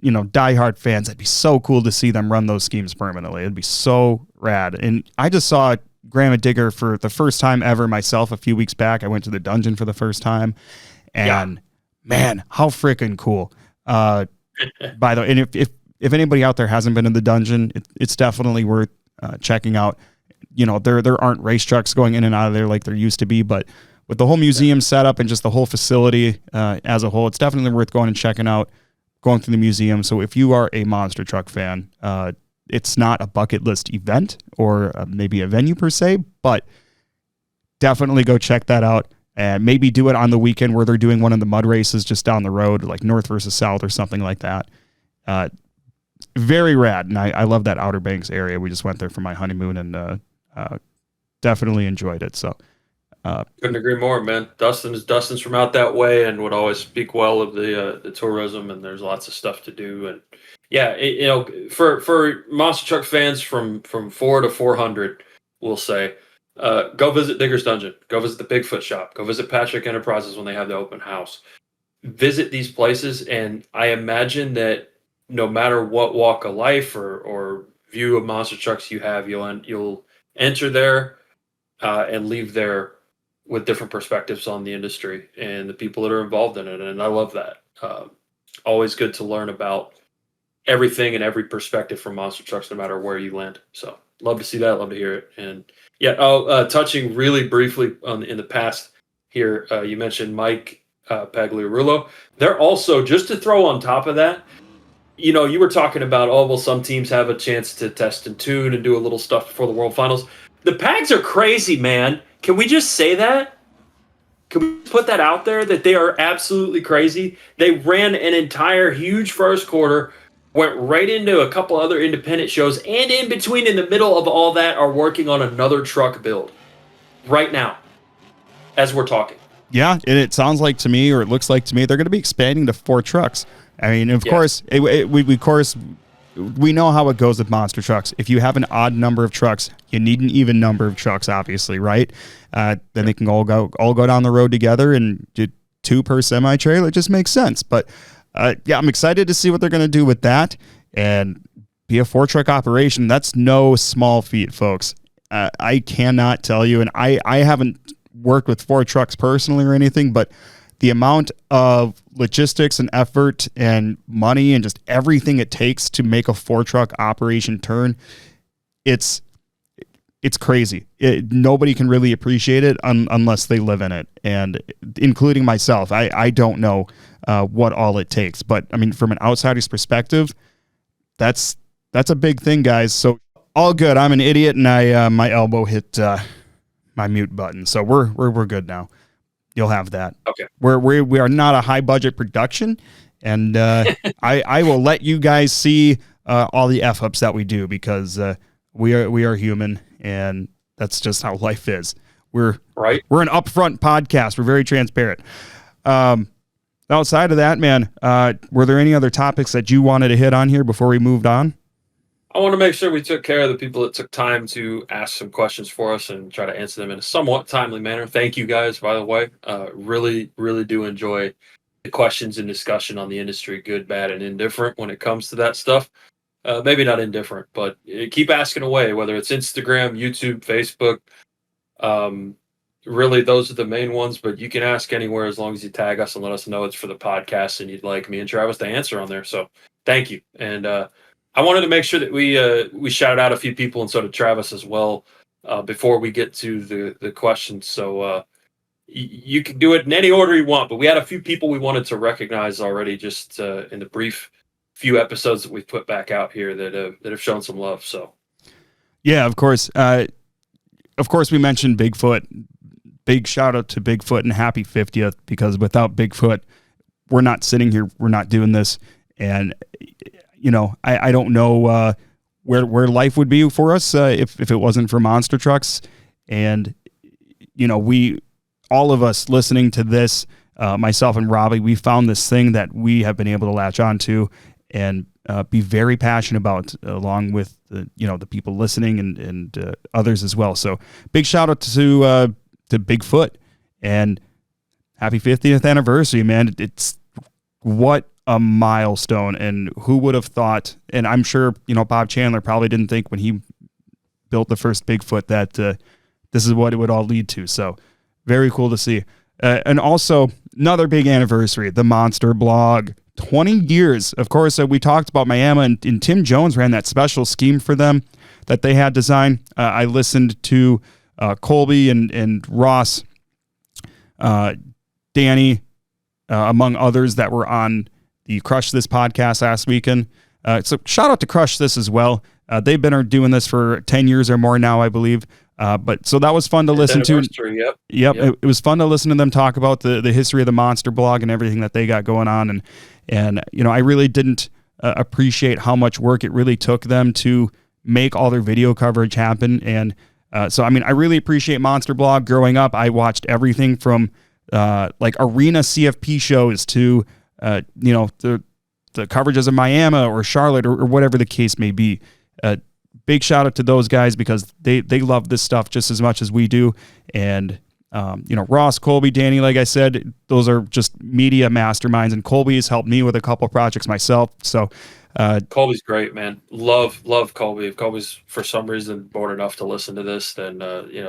you know, diehard fans, it'd be so cool to see them run those schemes permanently. It'd be so rad. And I just saw Grandma Digger for the first time ever myself a few weeks back. I went to the dungeon for the first time, and man, how freaking cool! By the way, and if anybody out there hasn't been in the dungeon, it's definitely worth checking out. You know, there aren't race trucks going in and out of there like there used to be, but with the whole museum setup and just the whole facility as a whole, it's definitely worth going and checking out, going through the museum. So if you are a monster truck fan, it's not a bucket list event or maybe a venue per se, but definitely go check that out and maybe do it on the weekend where they're doing one of the mud races just down the road, like North versus South or something like that. Very rad. And I love that Outer Banks area. We just went there for my honeymoon and definitely enjoyed it. So couldn't agree more, man. Dustin's from out that way and would always speak well of the tourism, and there's lots of stuff to do. And yeah, you know, for monster truck fans from 4 to 400, we'll say, go visit Digger's Dungeon, go visit the Bigfoot shop, go visit Patrick Enterprises when they have the open house. Visit these places, and I imagine that no matter what walk of life or view of monster trucks you have, you'll enter there and leave there with different perspectives on the industry and the people that are involved in it. And I love that. Always good to learn about everything and every perspective from monster trucks, no matter where you land. So love to see that. Love to hear it. And yeah, touching really briefly in the past here, you mentioned Mike Pagliarulos. They're also, just to throw on top of that, you know, you were talking about, some teams have a chance to test and tune and do a little stuff before the World Finals. The Pags are crazy, man. Can we just say that? Can we put that out there, that they are absolutely crazy? They ran an entire huge first quarter, went right into a couple other independent shows, and in between, in the middle of all that, are working on another truck build right now as we're talking. Yeah, and it sounds like to me, or it looks like to me, they're going to be expanding to 4 trucks. I mean, of course, we know how it goes with monster trucks. If you have an odd number of trucks, you need an even number of trucks, obviously, right? Then they can all go down the road together, and 2 per semi trailer. It just makes sense. But yeah, I'm excited to see what they're going to do with that and be a 4 truck operation. That's no small feat, folks. I cannot tell you, and I haven't worked with 4 trucks personally or anything, but the amount of logistics and effort and money and just everything it takes to make a 4 truck operation turn, it's crazy. Nobody can really appreciate it unless they live in it, and including myself. I don't know what all it takes, but I mean, from an outsider's perspective, that's a big thing, guys. So all good. I'm an idiot, and my elbow hit my mute button, so we're good now. You'll have that. Okay. We are not a high budget production, and I will let you guys see all the f-ups that we do, because we are human, and that's just how life is. We're an upfront podcast. We're very transparent. Outside of that, man, were there any other topics that you wanted to hit on here before we moved on? I want to make sure we took care of the people that took time to ask some questions for us and try to answer them in a somewhat timely manner. Thank you guys, by the way. Really, really do enjoy the questions and discussion on the industry, good, bad, and indifferent when it comes to that stuff. Maybe not indifferent, but keep asking away, whether it's Instagram, YouTube, Facebook. Really, those are the main ones, but you can ask anywhere as long as you tag us and let us know it's for the podcast and you'd like me and Travis to answer on there. So thank you. And I wanted to make sure that we shout out a few people, and so did Travis as well, before we get to the questions. So you can do it in any order you want, but we had a few people we wanted to recognize already, just in the brief few episodes that we've put back out here that have shown some love. So Yeah, of course. We mentioned Bigfoot. Big shout out to Bigfoot and happy 50th, because without Bigfoot, we're not sitting here. We're not doing this. And, I don't know where life would be for us if it wasn't for monster trucks. And, all of us listening to this, myself and Robbie, we found this thing that we have been able to latch onto and be very passionate about, along with the people listening and others as well. So big shout out to Bigfoot and happy 50th anniversary, man. It's what a milestone, and who would have thought? And I'm sure Bob Chandler probably didn't think when he built the first Bigfoot that this is what it would all lead to. So very cool to see. And also another big anniversary, the Monster blog. 20 years. Of course, we talked about Miami, and Tim Jones ran that special scheme for them that they had designed. I listened to Colby and Ross, Danny, among others that were on the Crush This podcast last weekend. So shout out to Crush This as well. They've been doing this for 10 years or more now, I believe. But so that was fun to listen to. Yep. It was fun to listen to them talk about the history of the Monster blog and everything that they got going on. And I really didn't appreciate how much work it really took them to make all their video coverage happen. And so, I really appreciate Monster blog. Growing up, I watched everything from like arena CFP shows to, the coverages of Miami or Charlotte or whatever the case may be. Big shout out to those guys, because they love this stuff just as much as we do. And, Ross, Colby, Danny, like I said, those are just media masterminds, and Colby has helped me with a couple projects myself. So, Colby's great, man. Love Colby. If Colby's for some reason bored enough to listen to this, then,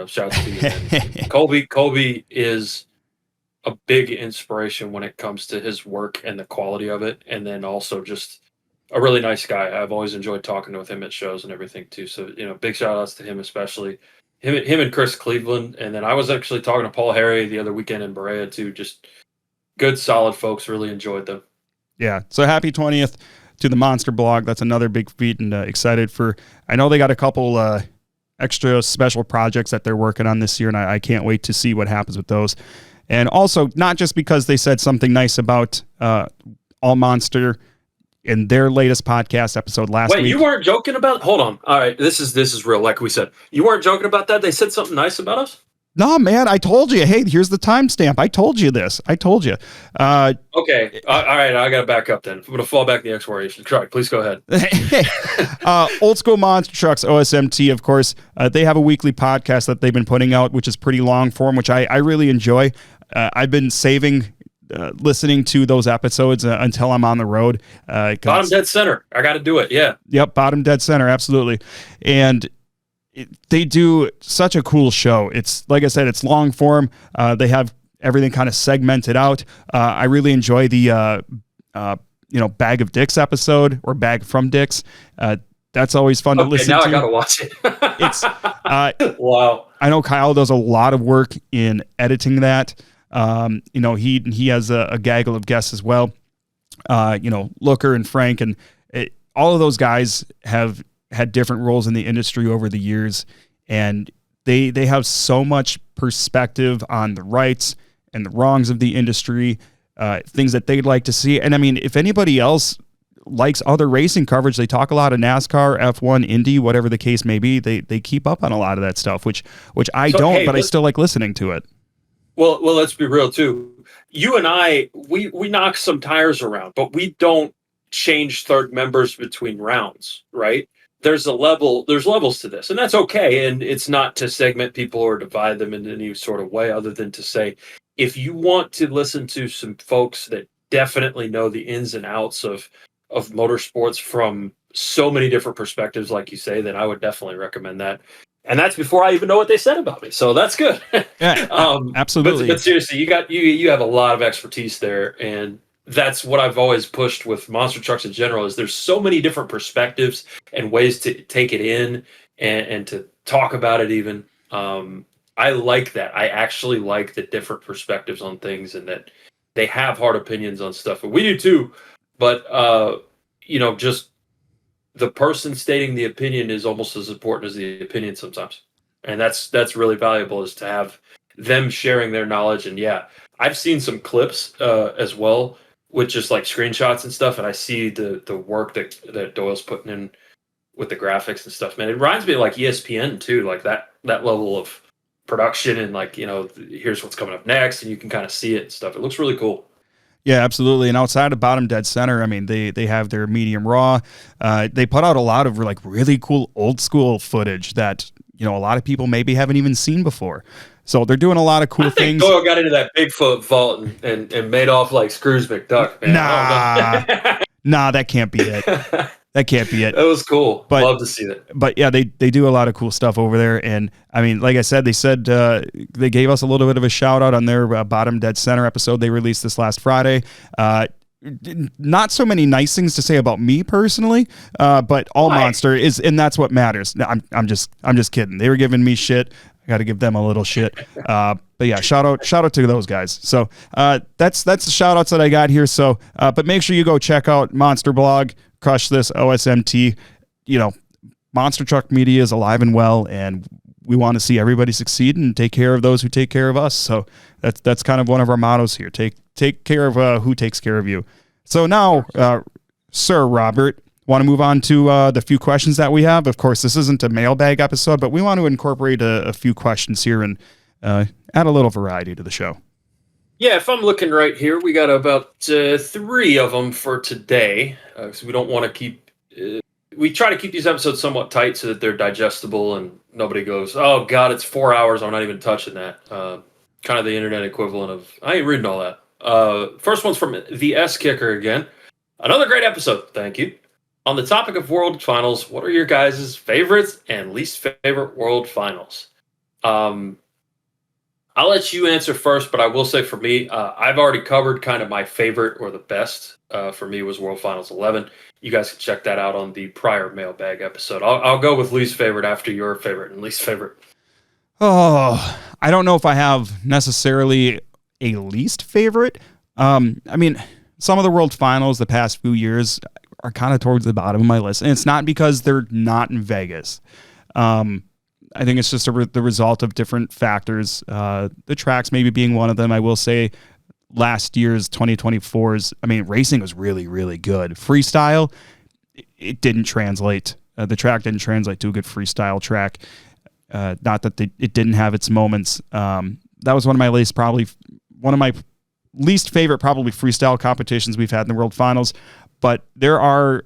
shouts to you, man. Colby is a big inspiration when it comes to his work and the quality of it. And then also just a really nice guy. I've always enjoyed talking with him at shows and everything too. So, big shout outs to him, especially him and Chris Cleveland. And then I was actually talking to Paul Harry the other weekend in Berea too. Just good, solid folks. Really enjoyed them. Yeah. So happy 20th to the Monster blog. That's another big feat, and excited for, I know they got a couple extra special projects that they're working on this year, and I can't wait to see what happens with those. And also, not just because they said something nice about AllMonster in their latest podcast episode last week. Wait, you weren't joking about? Hold on. All right, this is real. Like we said, you weren't joking about that. They said something nice about us. No, man, I told you. Hey, here's the timestamp. I told you this. I told you. Okay. All right. I got to back up then. I'm going to fall back in the exploration. Try. Please go ahead. Old School Monster Trucks, OSMT, of course. They have a weekly podcast that they've been putting out, which is pretty long form, which I really enjoy. I've been saving listening to those episodes until I'm on the road. Bottom dead center. I got to do it. Yeah. Yep. Bottom dead center. Absolutely. And they do such a cool show. It's, like I said, it's long form. They have everything kind of segmented out. I really enjoy the, Bag of Dicks episode, or Bag from Dicks. That's always fun to listen to. Now I got to watch it. It's wow. I know Kyle does a lot of work in editing that. He has a gaggle of guests as well. Looker and Frank, and all of those guys have had different roles in the industry over the years, and they have so much perspective on the rights and the wrongs of the industry, things that they'd like to see. And if anybody else likes other racing coverage, they talk a lot of NASCAR, F1, Indy, whatever the case may be. They keep up on a lot of that stuff, which I don't, but I still like listening to it. Well, let's be real too. You and I, we knock some tires around, but we don't change third members between rounds, right? There's levels to this, and that's okay. And it's not to segment people or divide them in any sort of way, other than to say, if you want to listen to some folks that definitely know the ins and outs of motorsports from so many different perspectives, like you say, then I would definitely recommend that. And that's before I even know what they said about me. So that's good. Yeah, absolutely. But seriously, you have a lot of expertise there, and that's what I've always pushed with monster trucks in general. Is there's so many different perspectives and ways to take it in and to talk about it. Even I like that. I actually like the different perspectives on things, and that they have hard opinions on stuff, and we do too. But just the person stating the opinion is almost as important as the opinion sometimes. And that's really valuable, is to have them sharing their knowledge. And yeah, I've seen some clips as well with just like screenshots and stuff, and I see the work that Doyle's putting in with the graphics and stuff. Man, it reminds me of like ESPN too, like that level of production, and like, here's what's coming up next, and you can kind of see it and stuff. It looks really cool. Yeah, absolutely. And outside of Bottom Dead Center, I mean, they have their medium raw. They put out a lot of like really cool old school footage that, a lot of people maybe haven't even seen before. So they're doing a lot of cool things. Doyle got into that Bigfoot vault and made off like Scrooge McDuck, man. Nah, that can't be it. That can't be it. That was cool. But, love to see that. But yeah, they do a lot of cool stuff over there. And I mean, like I said, they gave us a little bit of a shout out on their Bottom Dead Center episode they released this last Friday. Not so many nice things to say about me personally, but AllMonster is, and that's what matters. I'm just kidding. They were giving me shit. I got to give them a little shit. But yeah, shout out to those guys. So that's the shout outs that I got here. So, but make sure you go check out Monster Blog, Crush This, OSMT. Monster Truck Media is alive and well, and we want to see everybody succeed and take care of those who take care of us. So that's kind of one of our mottos here. Take care of who takes care of you. So now, Sir Robert, want to move on to the few questions that we have. Of course, this isn't a mailbag episode, but we want to incorporate a few questions here and add a little variety to the show. Yeah, if I'm looking right here, we got about 3 of them for today, because we don't want to keep... we try to keep these episodes somewhat tight so that they're digestible and nobody goes, oh, God, it's 4 hours, I'm not even touching that. Kind of the internet equivalent of, I ain't reading all that. First one's from the S Kicker again. Another great episode, thank you. On the topic of World Finals, what are your guys' favorites and least favorite World Finals? I'll let you answer first, but I will say for me, I've already covered kind of my favorite or the best. For me was World Finals 11. You guys can check that out on the prior mailbag episode. I'll go with least favorite after your favorite and least favorite. Oh, I don't know if I have necessarily a least favorite. I mean, some of the World Finals the past few years are kind of towards the bottom of my list, and it's not because they're not in Vegas. I think it's just the result of different factors. The tracks maybe being one of them. I will say last year's 2024's, racing was really, really good. Freestyle, it didn't translate. The track didn't translate to a good freestyle track. Not that it didn't have its moments. That was one of my least favorite probably freestyle competitions we've had in the World Finals. But there are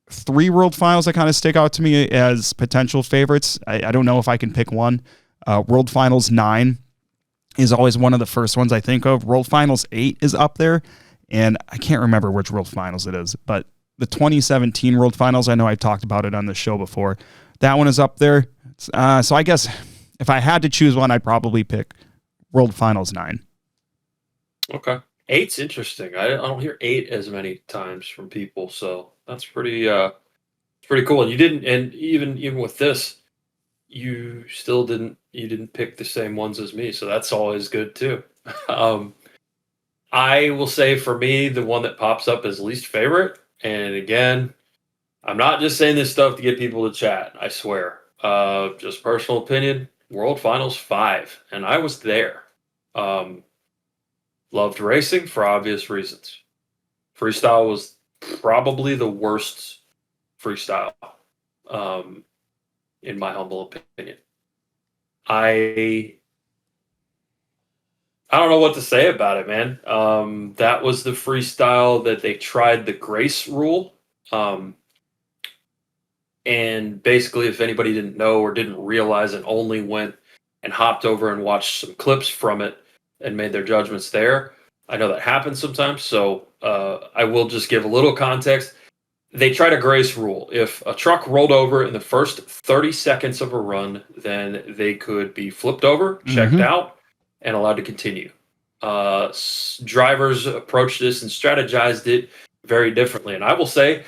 3 World Finals that kind of stick out to me as potential favorites. I don't know if I can pick one. World Finals 9 is always one of the first ones I think of. World Finals 8 is up there, and I can't remember which World Finals it is, but the 2017 World Finals, I know I've talked about it on the show before. That one is up there. So I guess if I had to choose one, I'd probably pick World Finals 9. Okay. 8's interesting. I don't hear 8 as many times from people, so that's pretty cool. And you didn't, and even with this, you didn't pick the same ones as me, so that's always good too. I will say for me, the one that pops up as least favorite, and again, I'm not just saying this stuff to get people to chat, I swear. Just personal opinion, World Finals 5, and I was there. Loved racing for obvious reasons. Freestyle was probably the worst freestyle, in my humble opinion. I don't know what to say about it, man. That was the freestyle that they tried the grace rule. And basically, if anybody didn't know or didn't realize and only went and hopped over and watched some clips from it and made their judgments there, I know that happens sometimes. So I will just give a little context. They tried a grace rule. If a truck rolled over in the first 30 seconds of a run, then they could be flipped over, checked out, and allowed to continue. Drivers approached this and strategized it very differently. And I will say,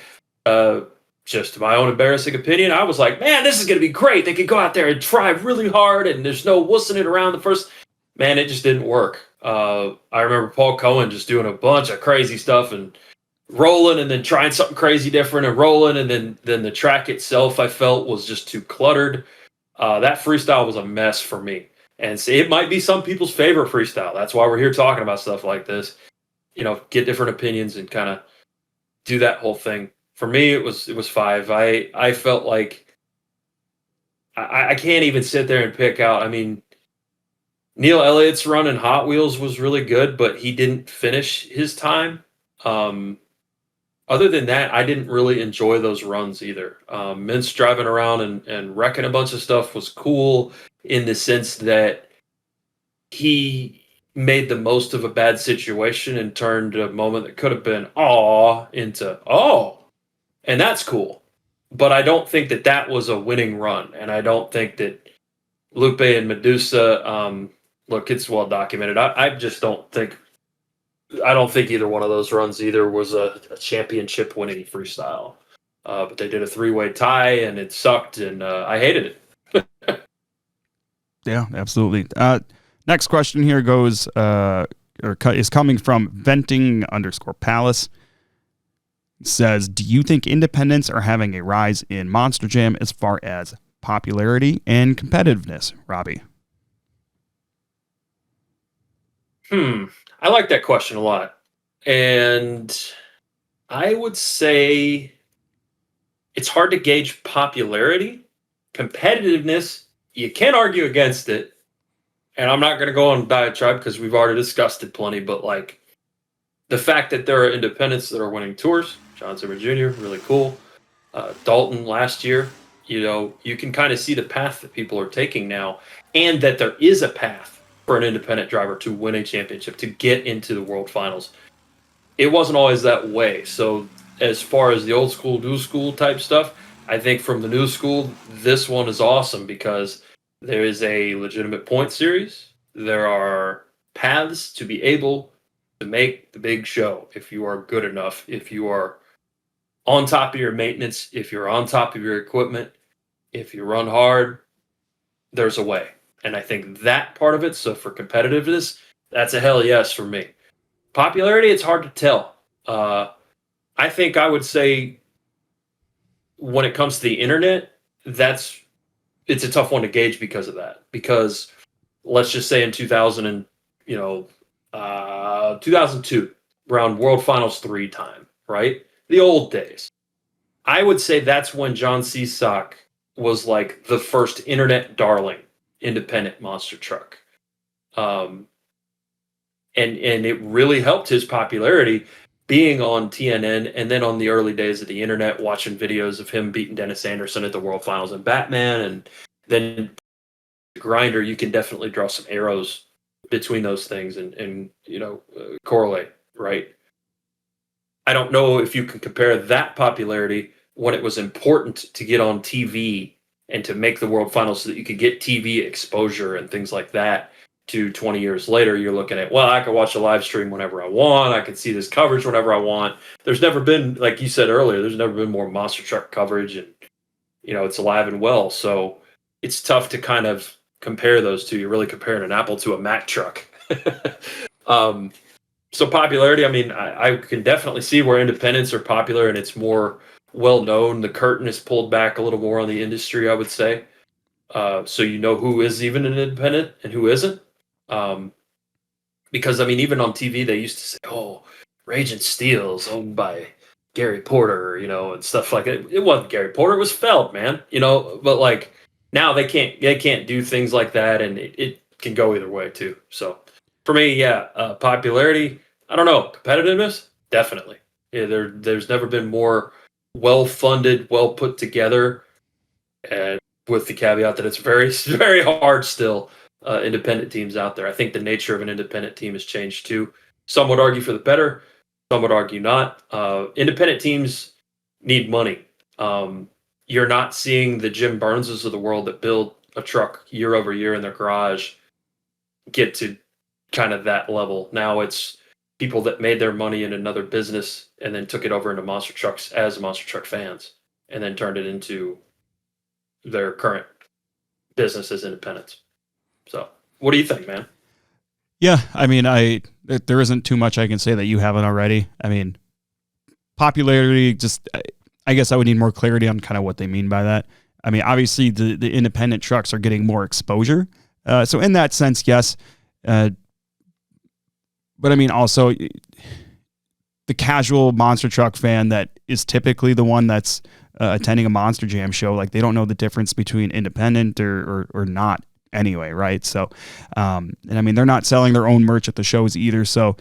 just my own embarrassing opinion, I was like, man, this is going to be great. They could go out there and try really hard, and there's no wussing it around the first. Man, it just didn't work. I remember Paul Cohen just doing a bunch of crazy stuff and rolling and then trying something crazy different and rolling, and then the track itself I felt was just too cluttered. That freestyle was a mess for me. And so it might be some people's favorite freestyle. That's why we're here talking about stuff like this. Get different opinions and kind of do that whole thing. For me, it was 5. I felt like I can't even sit there and pick out. I mean, Neil Elliott's run in Hot Wheels was really good, but he didn't finish his time. Other than that, I didn't really enjoy those runs either. Mintz driving around and wrecking a bunch of stuff was cool in the sense that he made the most of a bad situation and turned a moment that could have been aw into oh, and that's cool. But I don't think that was a winning run, and I don't think that Lupe and Medusa. Look, it's well documented. I just don't think. I don't think either one of those runs either was a championship winning freestyle. But they did a 3-way tie, and it sucked, and I hated it. Yeah, absolutely. Next question here goes is coming from venting_palace. It says, do you think independents are having a rise in Monster Jam as far as popularity and competitiveness, Robbie? I like that question a lot. And I would say it's hard to gauge popularity. Competitiveness, you can't argue against it. And I'm not going to go on diatribe because we've already discussed it plenty, but like the fact that there are independents that are winning tours, John Zimmer Jr., really cool. Dalton last year, you can kind of see the path that people are taking now, and that there is a path for an independent driver to win a championship, to get into the World Finals. It wasn't always that way. So as far as the old school, new school type stuff, I think from the new school, this one is awesome because there is a legitimate point series. There are paths to be able to make the big show if you are good enough, if you are on top of your maintenance, if you're on top of your equipment, if you run hard, there's a way. And I think that part of it, so for competitiveness, that's a hell yes for me. Popularity, it's hard to tell. I think I would say when it comes to the internet, it's a tough one to gauge because of that. Because let's just say in 2002, around World Finals 3 time, right? The old days. I would say that's when John Csack was like the first internet darling independent monster truck. And it really helped his popularity being on TNN, and then on the early days of the internet, watching videos of him beating Dennis Anderson at the World Finals in Batman, and then Grinder. You can definitely draw some arrows between those things and correlate, right? I don't know if you can compare that popularity when it was important to get on TV and to make the World Finals so that you could get TV exposure and things like that, to 20 years later. You're looking at, well, I can watch a live stream whenever I want. I can see this coverage whenever I want. There's never been, like you said earlier, there's never been more monster truck coverage, and it's alive and well. So it's tough to kind of compare those two. You're really comparing an Apple to a Mac truck. So popularity, I mean, I can definitely see where independents are popular and it's more well known. The curtain is pulled back a little more on the industry, I would say. So who is even an independent and who isn't. Because, I mean, even on TV, they used to say, oh, Raging Steel's owned by Gary Porter, and stuff like that. It wasn't Gary Porter, it was Feld, man, but like now they can't do things like that, and it can go either way too. So for me, yeah, popularity, I don't know, competitiveness, definitely. Yeah, there's never been more well-funded, well put together, and with the caveat that it's very, very hard still. Independent teams out there. I think the nature of an independent team has changed too. Some would argue for the better, some would argue not. Independent teams need money. You're not seeing the Jim Burnses of the world that build a truck year over year in their garage get to kind of that level. Now it's people that made their money in another business and then took it over into monster trucks as monster truck fans and then turned it into their current business as independents. So what do you think, man? Yeah, I mean, there isn't too much I can say that you haven't already. I mean, popularity, just I guess I would need more clarity on kind of what they mean by that. I mean, obviously the independent trucks are getting more exposure. So in that sense, yes. But I mean, also the casual monster truck fan that is typically the one that's attending a Monster Jam show, like they don't know the difference between independent or not anyway, right? So, and I mean, they're not selling their own merch at the shows either. So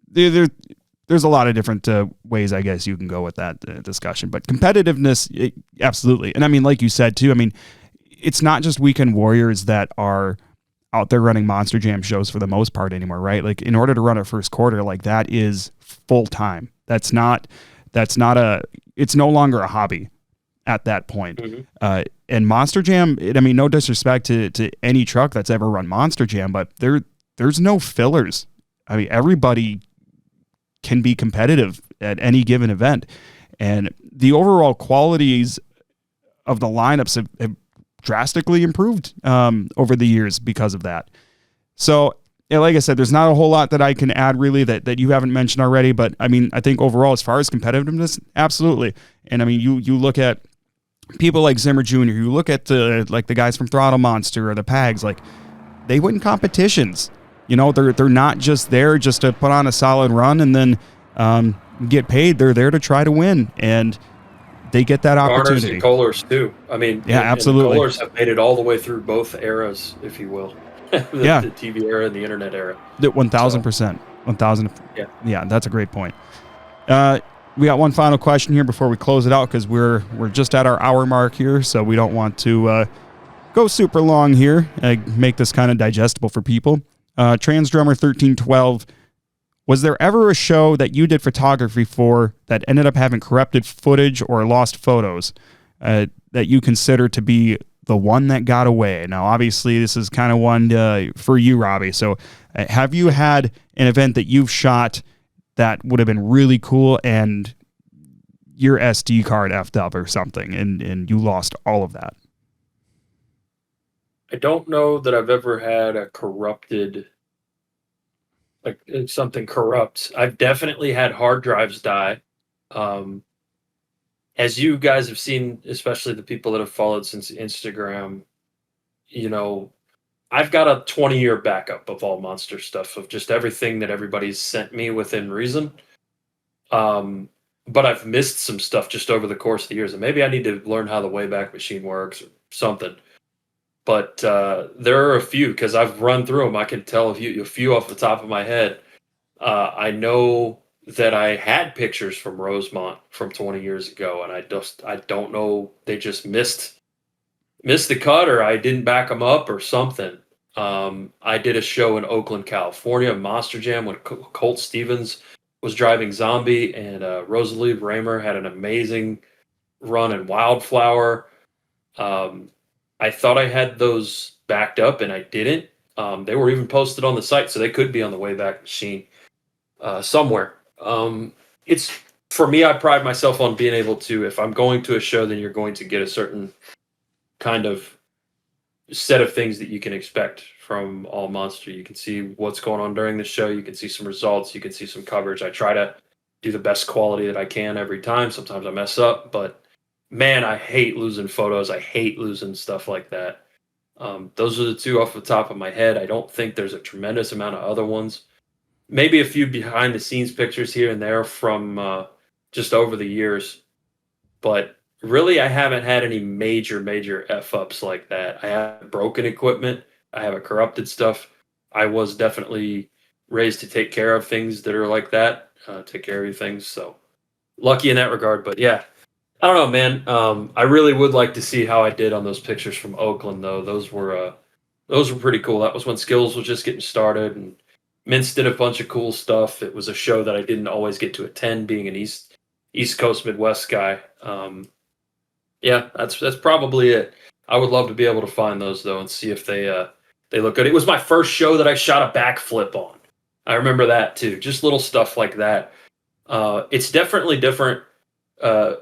there's a lot of different ways, I guess, you can go with that discussion. But competitiveness, absolutely. And I mean, like you said, too, I mean, it's not just weekend warriors that are out there running Monster Jam shows for the most part anymore, right? Like in order to run a first quarter, like that is full time. It's no longer a hobby at that point. Mm-hmm. And Monster Jam, I mean, no disrespect to any truck that's ever run Monster Jam, but there's no fillers. I mean, everybody can be competitive at any given event. And the overall qualities of the lineups have drastically improved over the years because of that. So, like I said, there's not a whole lot that I can add really that you haven't mentioned already, but I mean, I think overall, as far as competitiveness, absolutely. And I mean, you look at people like Zimmer Jr., you look at the guys from Throttle Monster or the Pags, like they win competitions. You know, they're not just there just to put on a solid run and then get paid. They're there to try to win, and they get that opportunity. Garners and Kohlers too. I mean, yeah, absolutely. And the Kohlers have made it all the way through both eras, if you will. the TV era and the internet era. 1,000%. 1,000. Yeah, that's a great point. We got one final question here before we close it out because we're just at our hour mark here, so we don't want to go super long here. Make this kind of digestible for people. Trans Drummer 1312. Was there ever a show that you did photography for that ended up having corrupted footage or lost photos that you consider to be the one that got away? Now, obviously, this is kind of one for you, Robbie. So have you had an event that you've shot that would have been really cool and your SD card effed up or something and you lost all of that? I don't know that I've ever had a corrupted, like something corrupt. I've definitely had hard drives die. As you guys have seen, especially the people that have followed since Instagram, you know, I've got a 20-year backup of AllMonster stuff, of just everything that everybody's sent me within reason. But I've missed some stuff just over the course of the years, and maybe I need to learn how the Wayback Machine works or something. But there are a few, because I've run through them. I can tell a few off the top of my head. I know that I had pictures from Rosemont from 20 years ago, and I don't know, they just missed the cut, or I didn't back them up or something. I did a show in Oakland, California, Monster Jam, when Colt Stevens was driving Zombie, and Rosalie Raymer had an amazing run in Wildflower. I thought I had those backed up, and I didn't. They were even posted on the site, so they could be on the Wayback Machine somewhere. It's, for me, I pride myself on being able to, if I'm going to a show, then you're going to get a certain kind of set of things that you can expect from AllMonster. You can see what's going on during the show. You can see some results. You can see some coverage. I try to do the best quality that I can every time. Sometimes I mess up, but man, I hate losing photos. I hate losing stuff like that. Those are the two off the top of my head. I don't think there's a tremendous amount of other ones. Maybe a few behind the scenes pictures here and there from just over the years. But really, I haven't had any major F-ups like that. I have broken equipment. I have a corrupted stuff. I was definitely raised to take care of things that are like that, take care of things. So lucky in that regard. But yeah, I don't know, man. I really would like to see how I did on those pictures from Oakland, though. Those were pretty cool. That was when Skills was just getting started, and Mintz did a bunch of cool stuff. It was a show that I didn't always get to attend, being an East Coast Midwest guy. Yeah, that's probably it. I would love to be able to find those though and see if they look good. It was my first show that I shot a backflip on. I remember that too. Just little stuff like that. It's definitely different.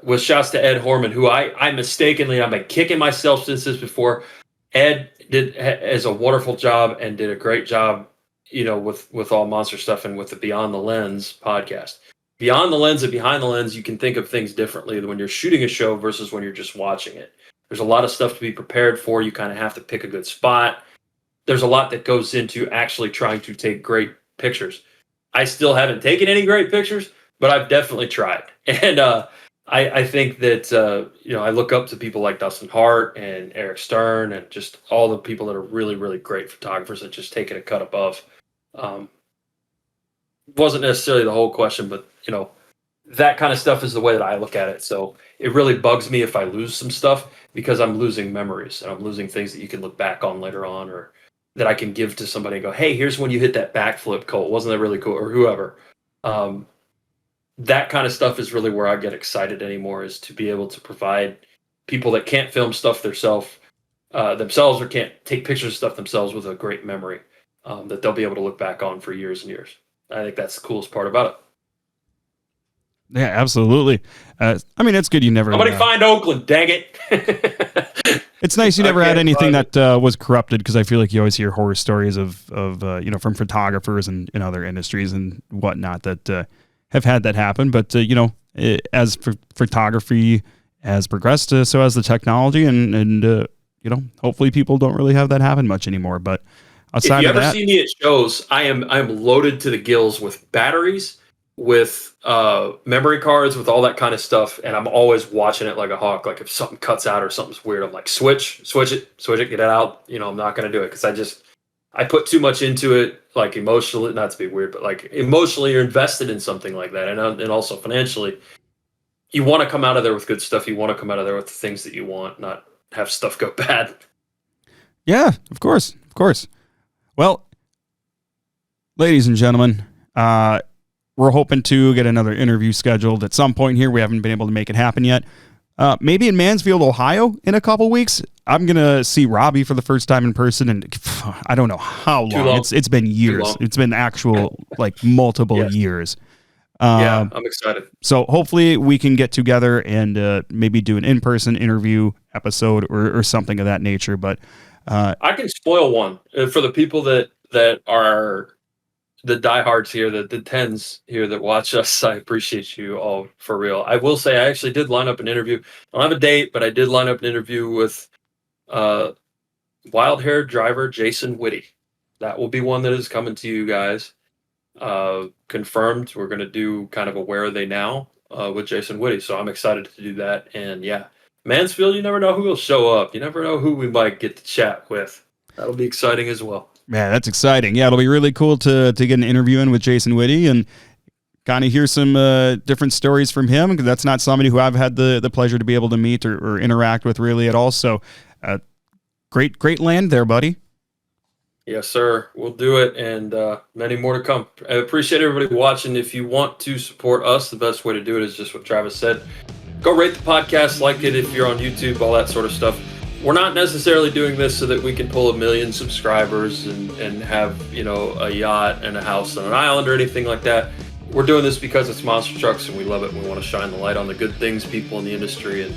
With shouts to Ed Horman, who I've been kicking myself since this before. Ed has a wonderful job and did a great job, you know, with AllMonster stuff and with the Beyond the Lens podcast. beyond the lens and behind the lens, you can think of things differently when you're shooting a show versus when you're just watching it. There's a lot of stuff to be prepared for. You kind of have to pick a good spot. There's a lot that goes into actually trying to take great pictures. I still haven't taken any great pictures, but I've definitely tried. And I think that, I look up to people like Dustin Hart and Eric Stern and just all the people that are really, really great photographers that just take it a cut above. Wasn't necessarily the whole question, but, that kind of stuff is the way that I look at it. So it really bugs me if I lose some stuff because I'm losing memories and I'm losing things that you can look back on later on or that I can give to somebody and go, hey, here's when you hit that backflip, Cole. Wasn't that really cool? Or whoever. That kind of stuff is really where I get excited anymore, is to be able to provide people that can't film stuff themselves or can't take pictures of stuff themselves with a great memory that they'll be able to look back on for years and years. I think that's the coolest part about it. Yeah, absolutely. It's good you never... Somebody find Oakland, dang it. It's nice you never had anything that was corrupted, because I feel like you always hear horror stories of from photographers and in other industries and whatnot that have had that happen. But, as photography has progressed, so has the technology, and hopefully people don't really have that happen much anymore. But outside of that... If you ever see me at shows, I'm loaded to the gills with batteries, with memory cards, with all that kind of stuff, and I'm always watching it like a hawk. Like if something cuts out or something's weird, I'm like, switch it, get it out. I'm not going to do it because I put too much into it, like emotionally, not to be weird, but like emotionally you're invested in something like that. And also financially, you want to come out of there with good stuff. You want to come out of there with the things that you want, not have stuff go bad. Yeah, of course. Well, ladies and gentlemen, we're hoping to get another interview scheduled at some point here. We haven't been able to make it happen yet. Maybe in Mansfield, Ohio in a couple weeks. I'm going to see Robbie for the first time in person, and I don't know how long. It's been years. It's been actual, multiple years. I'm excited. So hopefully we can get together and maybe do an in-person interview episode or something of that nature. But I can spoil one for the people that are the diehards here, the tens here that watch us. I appreciate you all for real. I will say I actually did line up an interview. I don't have a date, but I did line up an interview with wild-haired driver Jason Whitty. That will be one that is coming to you guys. Confirmed. We're going to do kind of a Where Are They Now with Jason Whitty. So I'm excited to do that. And yeah, Mansfield, you never know who will show up. You never know who we might get to chat with. That'll be exciting as well. Man, that's exciting. Yeah, it'll be really cool to get an interview in with Jason Whitty and kind of hear some different stories from him, because that's not somebody who I've had the pleasure to be able to meet or interact with really at all. So great land there, buddy. Yes, sir. We'll do it, and many more to come. I appreciate everybody watching. If you want to support us, the best way to do it is just what Travis said. Go rate the podcast, like it if you're on YouTube, all that sort of stuff. We're not necessarily doing this so that we can pull 1 million subscribers and have, a yacht and a house on an island or anything like that. We're doing this because it's monster trucks and we love it. And we want to shine the light on the good things, people in the industry, and,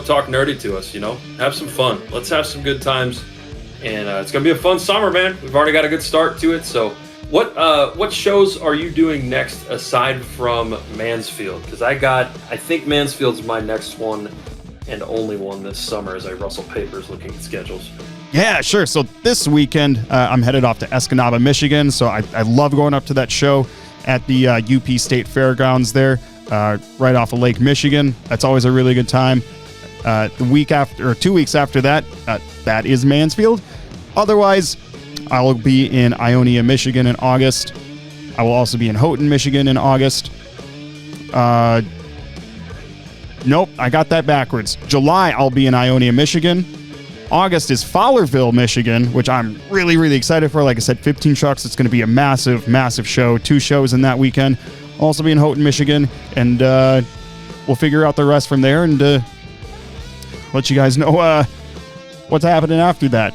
talk nerdy to us, have some fun. Let's have some good times. And it's going to be a fun summer, man. We've already got a good start to it. So what shows are you doing next aside from Mansfield? Because I think Mansfield's my next one and only one this summer as I rustle papers looking at schedules. Yeah, sure. So this weekend, I'm headed off to Escanaba, Michigan. So I love going up to that show at the UP State Fairgrounds there, right off of Lake Michigan. That's always a really good time. The week after, or 2 weeks after that, that is Mansfield. Otherwise, I will be in Ionia, Michigan in August. I will also be in Houghton, Michigan in August. Nope, I got that backwards. July, I'll be in Ionia, Michigan. August is Fowlerville, Michigan, which I'm really, really excited for. Like I said, 15 trucks. It's going to be a massive, massive show. 2 shows in that weekend. I'll also be in Houghton, Michigan, and we'll figure out the rest from there and let you guys know what's happening after that.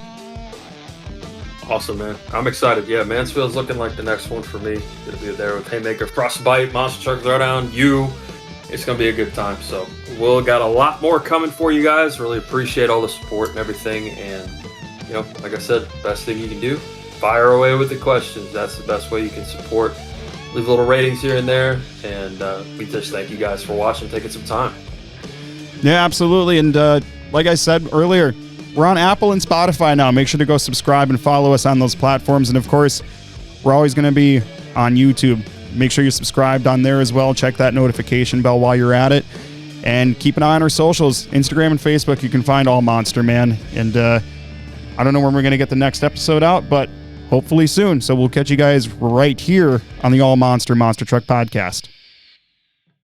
Awesome, man. I'm excited. Yeah, Mansfield's looking like the next one for me. Gonna be there with Haymaker, Frostbite, Monster Truck Throwdown, you. It's going to be a good time. So we'll got a lot more coming for you guys. Really appreciate all the support and everything. And, like I said, best thing you can do, fire away with the questions. That's the best way you can support leave little ratings here and there. And we just thank you guys for watching, taking some time. Yeah, absolutely. And like I said earlier, we're on Apple and Spotify now. Make sure to go subscribe and follow us on those platforms. And of course, we're always going to be on YouTube. Make sure you're subscribed on there as well. Check that notification bell while you're at it. And keep an eye on our socials, Instagram and Facebook. You can find AllMonster, man. And I don't know when we're going to get the next episode out, but hopefully soon. So we'll catch you guys right here on the AllMonster Monster Truck Podcast.